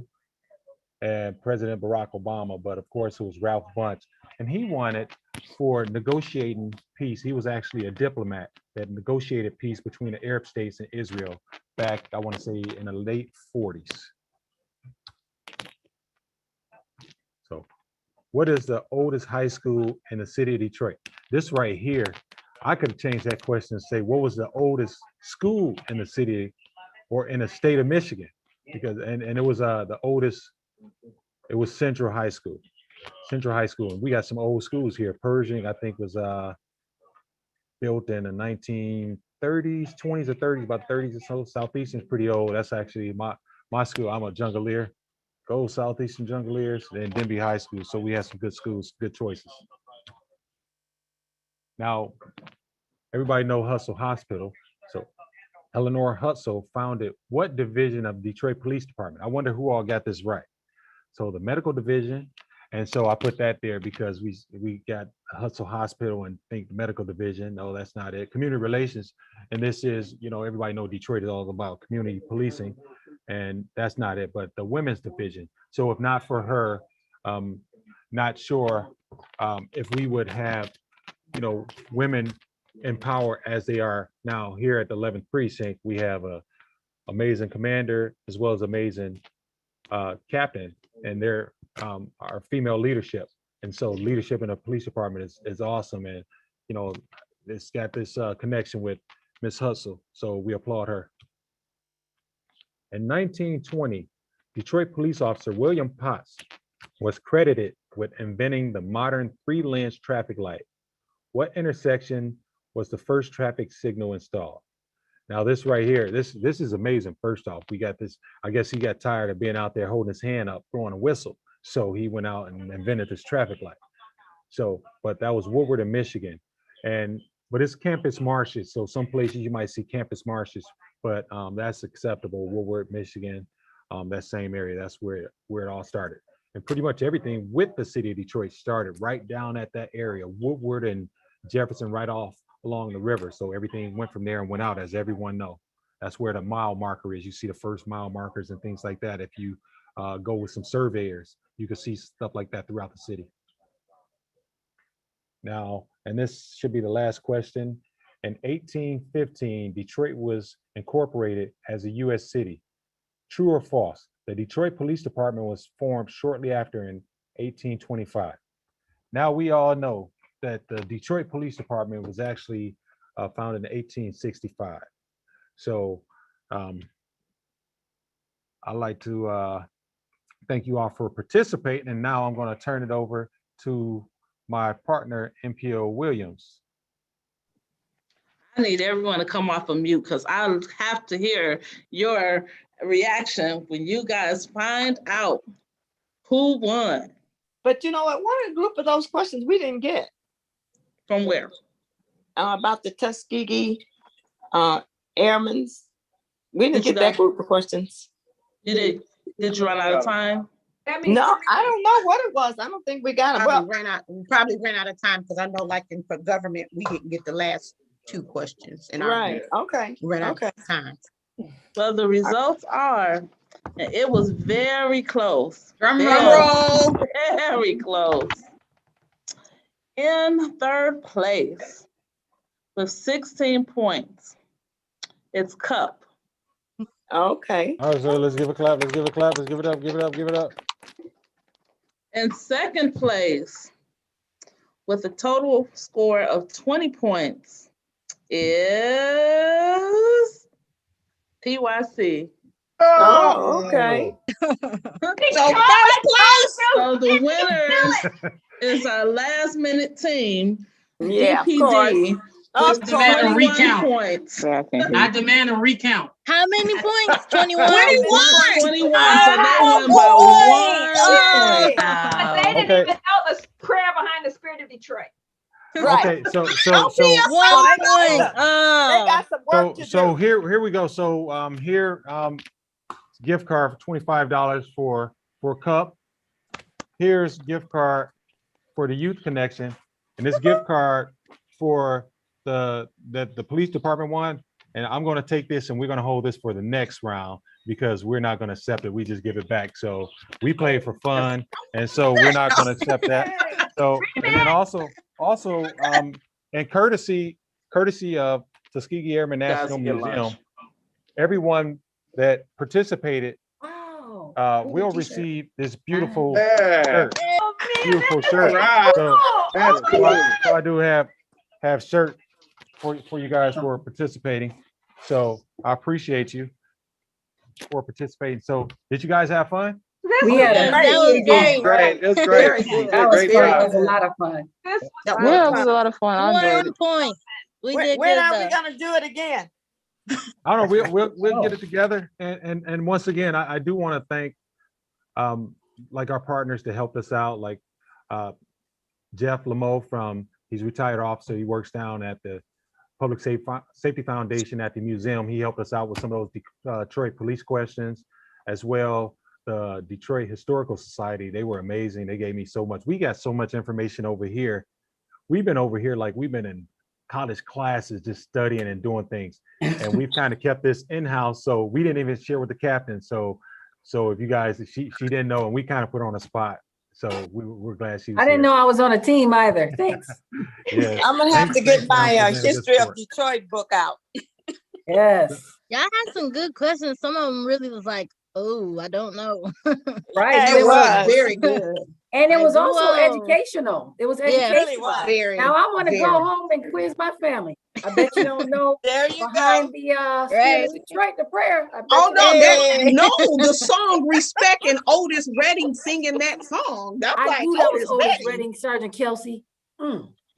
Speaker 2: and President Barack Obama, but of course it was Ralph Bunche. And he wanted for negotiating peace. He was actually a diplomat that negotiated peace between the Arab states and Israel back, I want to say, in the late 40s. So what is the oldest high school in the city of Detroit? This right here, I could change that question and say, what was the oldest school in the city or in the state of Michigan? Because, and it was the oldest, it was Central High School. Central High School. And we got some old schools here. Pershing, I think, was built in the 1930s, 20s or 30s, about 30s or so. Southeastern's pretty old. That's actually my school. I'm a Jungleer. Go Southeastern Jungleers, and Denby High School. So we have some good schools, good choices. Now, everybody know Hustle Hospital. So Eleanor Hustle founded what division of Detroit Police Department? I wonder who all got this right. So the medical division. And so I put that there because we got Hustle Hospital and think the medical division. No, that's not it. Community relations. And this is, you know, everybody know Detroit is all about community policing. And that's not it, but the women's division. So if not for her, not sure if we would have, you know, women in power as they are now here at the 11th Precinct. We have a amazing commander as well as amazing captain, and they're our female leadership. And so leadership in the police department is awesome. And, you know, it's got this connection with Miss Hustle. So we applaud her. In 1920, Detroit police officer William Potts was credited with inventing the modern 3-lens traffic light. What intersection was the first traffic signal installed? Now this right here, this is amazing. First off, we got this, I guess he got tired of being out there holding his hand up, throwing a whistle. So he went out and invented this traffic light. So, but that was Woodward in Michigan. But it's campus marshes. So some places you might see campus marshes, but that's acceptable. Woodward, Michigan, that same area, that's where it all started. And pretty much everything with the city of Detroit started right down at that area, Woodward and Jefferson, right off along the river. So everything went from there and went out, as everyone know. That's where the mile marker is. You see the first mile markers and things like that. If you go with some surveyors, you can see stuff like that throughout the city. Now, and this should be the last question. In 1815, Detroit was incorporated as a U.S. city. True or false? The Detroit Police Department was formed shortly after in 1825. Now we all know that the Detroit Police Department was actually founded in 1865. So I'd like to thank you all for participating. And now I'm going to turn it over to my partner, MPO Williams.
Speaker 5: I need everyone to come off of mute because I have to hear your reaction when you guys find out who won.
Speaker 12: But you know what? One of the group of those questions we didn't get.
Speaker 5: From where?
Speaker 12: About the Tuskegee Airmen's. We didn't get that group of questions.
Speaker 5: Did you run out of time?
Speaker 12: No, I don't know what it was. I don't think we got it. Well,
Speaker 7: We probably ran out of time because I know, like for government, we didn't get the last 2 questions.
Speaker 12: Right. Okay.
Speaker 7: We ran out of time.
Speaker 5: Well, the results are, it was very close.
Speaker 7: Drum roll.
Speaker 5: Very close. In third place with 16 points, it's Cup.
Speaker 12: Okay.
Speaker 2: All right, so let's give a clap. Let's give a clap. Let's give it up. Give it up. Give it up.
Speaker 5: In second place with a total score of 20 points is TYC.
Speaker 12: Oh, okay.
Speaker 5: So the winner is our last minute team,
Speaker 12: Yeah,
Speaker 5: DPD.
Speaker 12: Of
Speaker 5: with
Speaker 12: course.
Speaker 5: 21
Speaker 16: recount.
Speaker 5: points.
Speaker 16: I demand a recount.
Speaker 10: How many points? 21?
Speaker 5: 21. So they won by 1 point.
Speaker 6: But they didn't even know the prayer behind the spirit of Detroit.
Speaker 2: Okay, so
Speaker 12: They got some work to do.
Speaker 2: so here we go. So here gift card for $25 for Cup. Here's gift card for the Youth Connection, and this gift card for the police department won. And I'm going to take this and we're going to hold this for the next round because we're not going to accept it. We just give it back. So we play for fun. And so we're not going to accept that. So, and then also, and courtesy of Tuskegee Airmen National Museum, everyone that participated will receive this beautiful shirt. Beautiful shirt. So I do have shirt for you guys for participating. So I appreciate you for participating. So did you guys have fun?
Speaker 3: We had a
Speaker 10: That was
Speaker 11: Great. It was great.
Speaker 3: That was
Speaker 11: Great
Speaker 3: very,
Speaker 11: job.
Speaker 3: it was a lot of fun.
Speaker 10: Yeah, it was a lot of fun. I enjoyed it. Point. We did
Speaker 12: When
Speaker 10: good
Speaker 12: are we
Speaker 10: though.
Speaker 12: gonna do it again?
Speaker 2: I don't know. We'll get it together. And once again, I do want to thank like our partners that helped us out, like Jeff Lamo he's a retired officer. He works down at the Public Safety Foundation at the museum. He helped us out with some of those Detroit police questions, as well the Detroit Historical Society. They were amazing. They gave me so much. We got so much information over here. We've been over here like we've been in college classes just studying and doing things. And we've kind of kept this in-house. So we didn't even share with the captain. So if you guys, she didn't know, and we kind of put her on the spot. So we're glad she was
Speaker 3: I didn't
Speaker 2: here.
Speaker 3: know I was on a team either. Thanks.
Speaker 2: Yes.
Speaker 12: I'm gonna have to get my history of Detroit book out.
Speaker 3: Yes.
Speaker 10: Y'all had some good questions. Some of them really was like, oh, I don't know.
Speaker 3: Right.
Speaker 12: It was
Speaker 3: very good. And it was also educational. It was educational.
Speaker 12: really was.
Speaker 7: Very,
Speaker 3: Now I want to
Speaker 7: very.
Speaker 3: go home and quiz my family. I bet you don't know
Speaker 12: There you
Speaker 3: behind
Speaker 12: go.
Speaker 3: the
Speaker 10: Right.
Speaker 3: Detroit, the prayer. I bet
Speaker 7: Oh
Speaker 3: you
Speaker 7: no,
Speaker 3: don't know.
Speaker 7: the song Respect and Otis Redding singing that song. That's
Speaker 3: I
Speaker 7: like
Speaker 3: knew that was
Speaker 7: Otis
Speaker 3: Otis
Speaker 7: Redding.
Speaker 3: Redding, Sergeant Kelsey.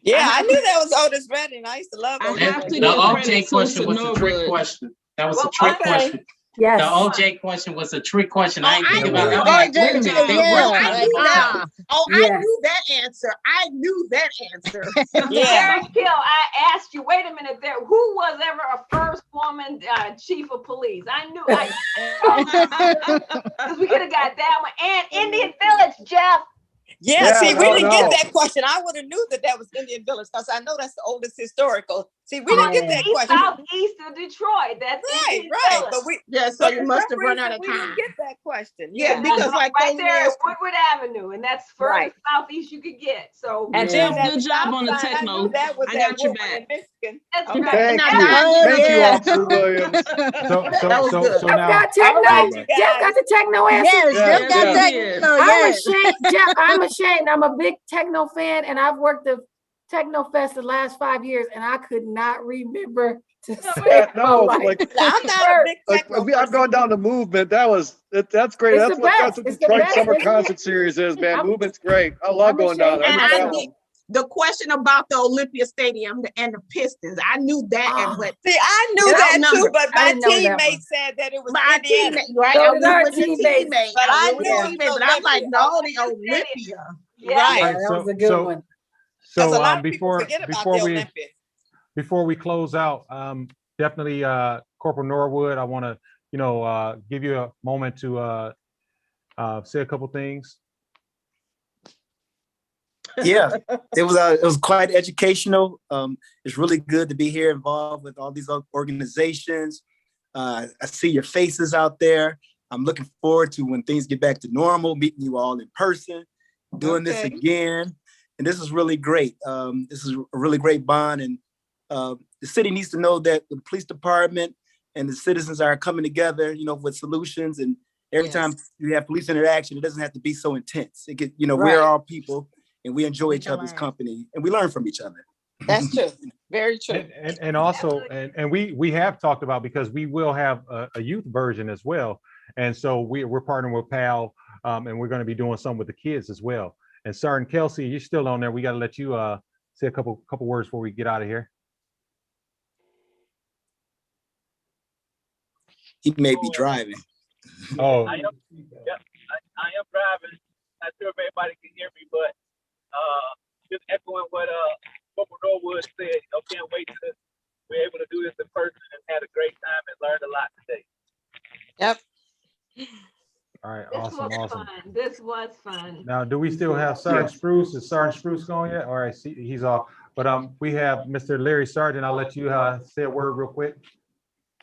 Speaker 12: Yeah, I knew that was Otis Redding. I used to love
Speaker 5: I
Speaker 12: Otis
Speaker 5: have to
Speaker 12: Redding.
Speaker 16: The
Speaker 5: give
Speaker 16: OJ
Speaker 5: credit
Speaker 16: question
Speaker 5: to
Speaker 16: was a trick
Speaker 5: Norwood.
Speaker 16: question. That was a
Speaker 12: Well,
Speaker 16: trick
Speaker 12: okay.
Speaker 16: question.
Speaker 3: Yes.
Speaker 16: The OJ question was a trick question. I
Speaker 7: Oh,
Speaker 16: ain't
Speaker 7: I
Speaker 16: think
Speaker 7: knew
Speaker 16: about it. I'm
Speaker 7: that.
Speaker 16: like, wait a minute. They
Speaker 10: Yeah,
Speaker 16: were
Speaker 7: I
Speaker 16: kind
Speaker 7: knew
Speaker 16: of
Speaker 7: that. Oh, I
Speaker 3: Yes.
Speaker 7: knew that answer. I knew that answer.
Speaker 12: Yeah.
Speaker 6: Mary Kill, I asked you, wait a minute there, who was ever a first woman chief of police? I knew, because we could have got that one. And Indian Village, Jeff.
Speaker 12: Yeah,
Speaker 11: Yeah,
Speaker 12: see, we didn't
Speaker 11: no.
Speaker 12: get that question. I would have knew that was Indian Village because I know that's the oldest historical. See, we didn't get that question.
Speaker 6: Southeast of Detroit. That's
Speaker 12: Right,
Speaker 6: Indian
Speaker 12: right.
Speaker 6: Village.
Speaker 12: But we,
Speaker 7: Yeah, so
Speaker 12: but
Speaker 7: you
Speaker 12: for
Speaker 7: must
Speaker 12: some
Speaker 7: have run
Speaker 12: reason,
Speaker 7: out of
Speaker 12: we didn't
Speaker 7: time.
Speaker 12: get that question.
Speaker 7: Yeah, because like
Speaker 6: right
Speaker 7: Coleman
Speaker 6: there,
Speaker 7: asked,
Speaker 6: Woodward Avenue, and that's furthest southeast you could get. So
Speaker 12: And
Speaker 6: yeah.
Speaker 12: then that
Speaker 5: Good job
Speaker 12: stop
Speaker 5: on the
Speaker 12: sign, I
Speaker 5: techno.
Speaker 12: knew that was
Speaker 5: I
Speaker 12: that
Speaker 5: got your
Speaker 12: woman
Speaker 5: back.
Speaker 12: in Michigan.
Speaker 6: That's
Speaker 12: Okay.
Speaker 6: right.
Speaker 11: Thank
Speaker 7: Now,
Speaker 11: you.
Speaker 7: Don,
Speaker 11: Thank you,
Speaker 10: yeah.
Speaker 11: Officer Williams.
Speaker 2: So
Speaker 3: Jeff
Speaker 2: now
Speaker 3: got techno.
Speaker 12: All right, you
Speaker 3: Jeff
Speaker 12: guys.
Speaker 3: got the techno answer.
Speaker 10: Yes,
Speaker 11: Yeah,
Speaker 10: Jeff got
Speaker 11: yeah.
Speaker 10: techno.
Speaker 3: I'm
Speaker 10: Yes.
Speaker 3: ashamed, Jeff. I'm ashamed. I'm a big techno fan, and I've worked the Techno Fest the last 5 years, and I could not remember to say
Speaker 11: Yeah, no, like
Speaker 12: I'm not a big techno
Speaker 11: I've
Speaker 12: person.
Speaker 11: gone down to movement. That's great.
Speaker 3: It's
Speaker 11: That's
Speaker 3: the
Speaker 11: what
Speaker 3: best.
Speaker 11: the
Speaker 3: It's the
Speaker 11: Detroit
Speaker 3: best,
Speaker 11: Summer
Speaker 3: isn't it?
Speaker 11: Concert Series is, man.
Speaker 3: I'm-
Speaker 11: Movement's great. I love
Speaker 3: I'm
Speaker 11: going down there.
Speaker 3: ashamed
Speaker 11: I'm
Speaker 7: and
Speaker 11: a
Speaker 7: I
Speaker 11: fan.
Speaker 7: did the question about the Olympia Stadium and the Pistons. I knew that, but
Speaker 12: See, I knew
Speaker 7: Without
Speaker 12: that too,
Speaker 7: numbers.
Speaker 12: but
Speaker 3: I
Speaker 12: my
Speaker 3: didn't know that one.
Speaker 12: teammate said that it was
Speaker 7: my
Speaker 12: Indiana.
Speaker 7: teammate, right?
Speaker 3: So
Speaker 7: I
Speaker 3: did
Speaker 7: went
Speaker 3: our
Speaker 7: with the
Speaker 3: teammates.
Speaker 7: teammate.
Speaker 12: But I
Speaker 7: went with the
Speaker 12: knew
Speaker 7: teammate, but I'm like,
Speaker 12: Olympia.
Speaker 7: no, the Olympia.
Speaker 6: Yeah.
Speaker 12: Right.
Speaker 3: Yeah, that was a good one.
Speaker 12: Because a
Speaker 2: So
Speaker 12: lot of people forget about the Olympia.
Speaker 2: before we close out, definitely Corporal Norwood, I want to give you a moment to say a couple things.
Speaker 15: Yeah, it was quite educational. It's really good to be here involved with all these organizations. I see your faces out there. I'm looking forward to when things get back to normal, meeting you all in person, doing this again. And this is really great. This is a really great bond. And the city needs to know that the police department and the citizens are coming together, with solutions. And every time you have police interaction, it doesn't have to be so intense. It could, we're all people and we enjoy each other's company and we learn from each other.
Speaker 12: That's true. Very true.
Speaker 2: And also, and we have talked about, because we will have a youth version as well. And so we're partnering with PAL, and we're going to be doing some with the kids as well. And Sergeant Kelsey, you're still on there. We got to let you say a couple words before we get out of here.
Speaker 15: He may be driving.
Speaker 2: Oh,
Speaker 13: I am driving. Not sure if everybody can hear me, but just echoing what Corporal Norwood said. Can't wait to be able to do this in person and had a great time and learned a lot today.
Speaker 12: Yep.
Speaker 2: all right,
Speaker 6: This
Speaker 2: awesome.
Speaker 6: was fun. This was fun.
Speaker 2: Now, do we still have Sergeant Spruce? Is Sergeant Spruce going yet? All right, see, he's off. But we have Mr. Larry Sargent. I'll let you say a word real quick.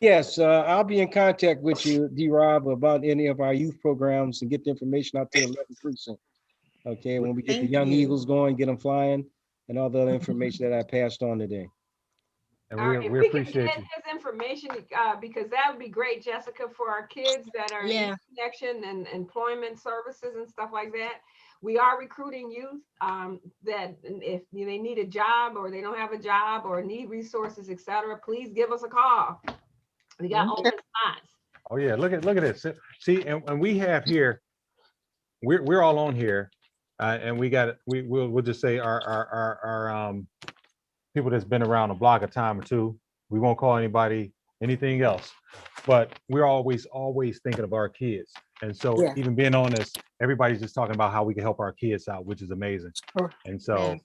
Speaker 14: Yes, I'll be in contact with you, D-Rob, about any of our youth programs and get the information out to the 11th Precinct. Okay, when we get the
Speaker 7: Thank
Speaker 14: young
Speaker 7: you.
Speaker 14: Eagles going, get them flying, and all the other information that I passed on today.
Speaker 2: And
Speaker 6: All right, if
Speaker 2: we
Speaker 6: we can
Speaker 2: appreciate
Speaker 6: get
Speaker 2: you.
Speaker 6: his information, because that would be great, Jessica, for our kids that are in
Speaker 10: Yeah.
Speaker 6: connection and employment services and stuff like that. We are recruiting youth that if they need a job or they don't have a job or need resources, etc., please give us a call. We got open spots.
Speaker 2: Oh yeah, look at this. See, and we have here, we're all on here, and we'll just say our people that's been around the block a time or two. We won't call anybody anything else, but we're always thinking of our kids. And so
Speaker 1: Yeah.
Speaker 2: even being on this, everybody's just talking about how we can help our kids out, which is amazing. And so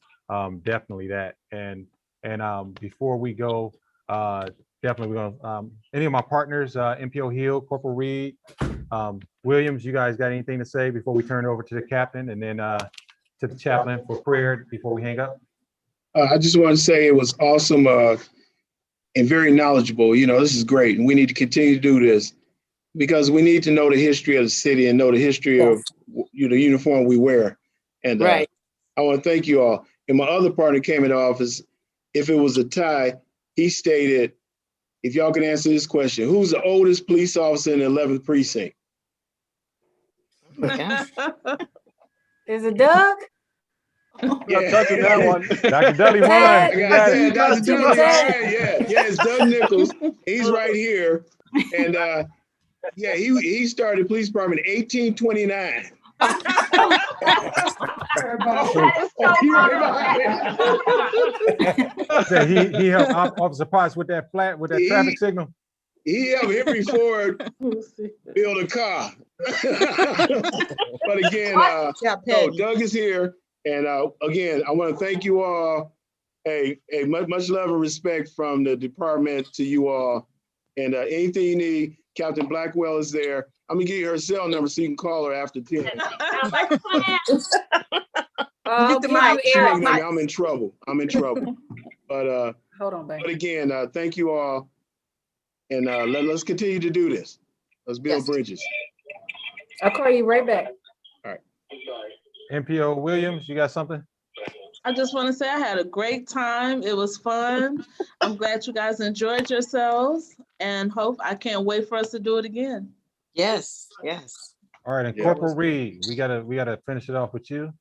Speaker 2: definitely that. And before we go, definitely we're gonna any of my partners, MPO Hill, Corporal Reed, Williams, you guys got anything to say before we turn it over to the captain and then to the chaplain for prayer before we hang up?
Speaker 4: I just want to say it was awesome and very knowledgeable. You know, this is great, and we need to continue to do this because we need to know the history of the city and know the history of the uniform we wear. And I want to thank you all. And my other partner came into office. If it was a tie, he stated, if y'all can answer this question, who's the oldest police officer in the 11th Precinct?
Speaker 3: Is it Doug?
Speaker 11: Not touching that one.
Speaker 2: Dr. Dudley won.
Speaker 4: I got that. Dr. Dudley. All right, yeah, it's Doug Nichols. He's right here. And yeah, he started police department in 1829.
Speaker 2: He helped Officer Potts with that traffic signal.
Speaker 4: He helped Henry Ford build a car. But again, so Doug is here. And again, I want to thank you all. Much love and respect from the department to you all. And anything you need, Captain Blackwell is there. I'm gonna give you her cell number so you can call her after 10. I'm in trouble. But
Speaker 3: hold on, baby.
Speaker 4: But again, thank you all. And let's continue to do this. Let's build bridges.
Speaker 3: I'll call you right back.
Speaker 4: All right.
Speaker 2: MPO Williams, you got something?
Speaker 5: I just want to say I had a great time. It was fun. I'm glad you guys enjoyed yourselves and I can't wait for us to do it again.
Speaker 12: Yes.
Speaker 2: All right, and Corporal Reed, we gotta finish it off with you.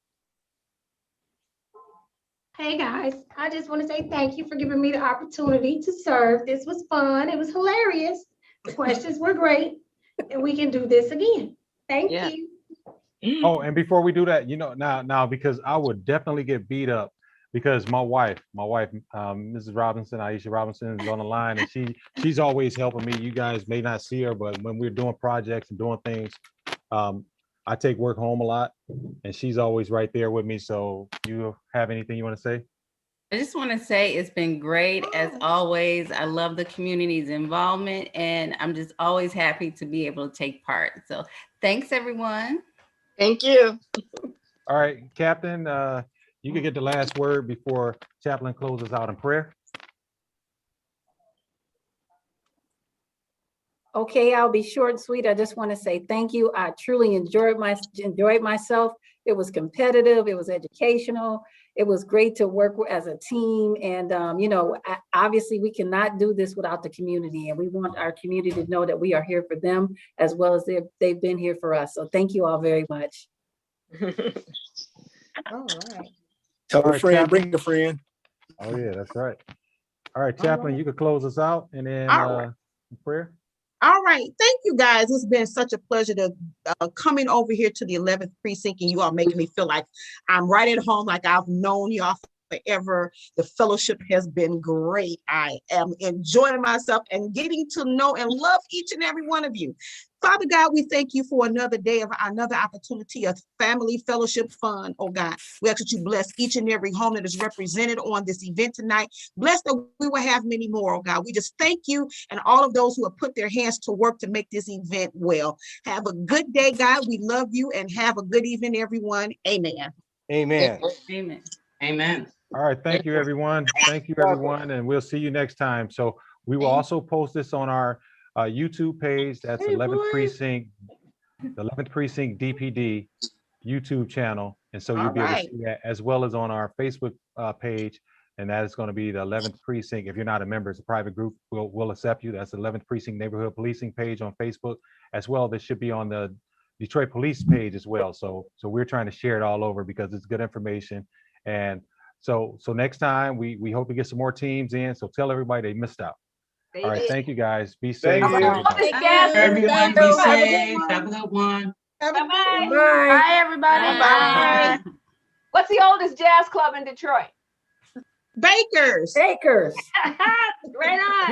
Speaker 17: Hey guys, I just want to say thank you for giving me the opportunity to serve. This was fun. It was hilarious. The questions were great, and we can do this again. Thank you.
Speaker 2: Oh, and before we do that, now because I would definitely get beat up because my wife, Mrs. Robinson, Aisha Robinson, is on the line, and she's always helping me. You guys may not see her, but when we're doing projects and doing things, I take work home a lot, and she's always right there with me. So, you have anything you want to say?
Speaker 9: I just want to say it's been great as always. I love the community's involvement, and I'm just always happy to be able to take part. So, thanks everyone.
Speaker 12: Thank you.
Speaker 2: All right, Captain, you can get the last word before Chaplain closes out in prayer.
Speaker 3: Okay, I'll be short and sweet. I just want to say thank you. I truly enjoyed myself. It was competitive. It was educational. It was great to work as a team. And, obviously we cannot do this without the community. And we want our community to know that we are here for them as well as they've been here for us. So thank you all very much.
Speaker 12: All right.
Speaker 15: Tell
Speaker 2: All
Speaker 15: a
Speaker 2: right,
Speaker 15: friend,
Speaker 2: Chaplain.
Speaker 15: bring a friend.
Speaker 2: Oh yeah, that's right. All right, Chaplain, you could close us out and then prayer.
Speaker 7: All right. Thank you, guys. It's been such a pleasure to coming over here to the 11th Precinct, and you all making me feel like I'm right at home, like I've known y'all forever. The fellowship has been great. I am enjoying myself and getting to know and love each and every one of you. Father God, we thank you for another day of another opportunity of family fellowship fun, oh God. We ask that you bless each and every home that is represented on this event tonight. Bless that we will have many more, oh God. We just thank you and all of those who have put their hands to work to make this event well. Have a good day, God. We love you and have a good evening, everyone. Amen.
Speaker 14: Amen.
Speaker 9: Amen.
Speaker 16: Amen.
Speaker 2: All right, thank you, everyone. Thank you, everyone, and we'll see you next time. So We will also post this on our YouTube page. That's 11th Precinct, the 11th Precinct DPD YouTube channel. And so you'll be able to see that, as well as on our Facebook page. And that is going to be the 11th Precinct. If you're not a member, it's a private group. We'll accept you. That's the 11th Precinct Neighborhood Policing page on Facebook, as well. This should be on the Detroit Police page as well. So we're trying to share it all over because it's good information. And so next time we hope to get some more teams in. So tell everybody they missed out. All right, thank you guys. Be safe.
Speaker 16: Everyone be safe. Have a good one.
Speaker 6: Bye-bye.
Speaker 3: Bye,
Speaker 9: everybody.
Speaker 6: Bye. What's the oldest jazz club in Detroit?
Speaker 7: Bakers.
Speaker 3: Bakers.
Speaker 6: Right on.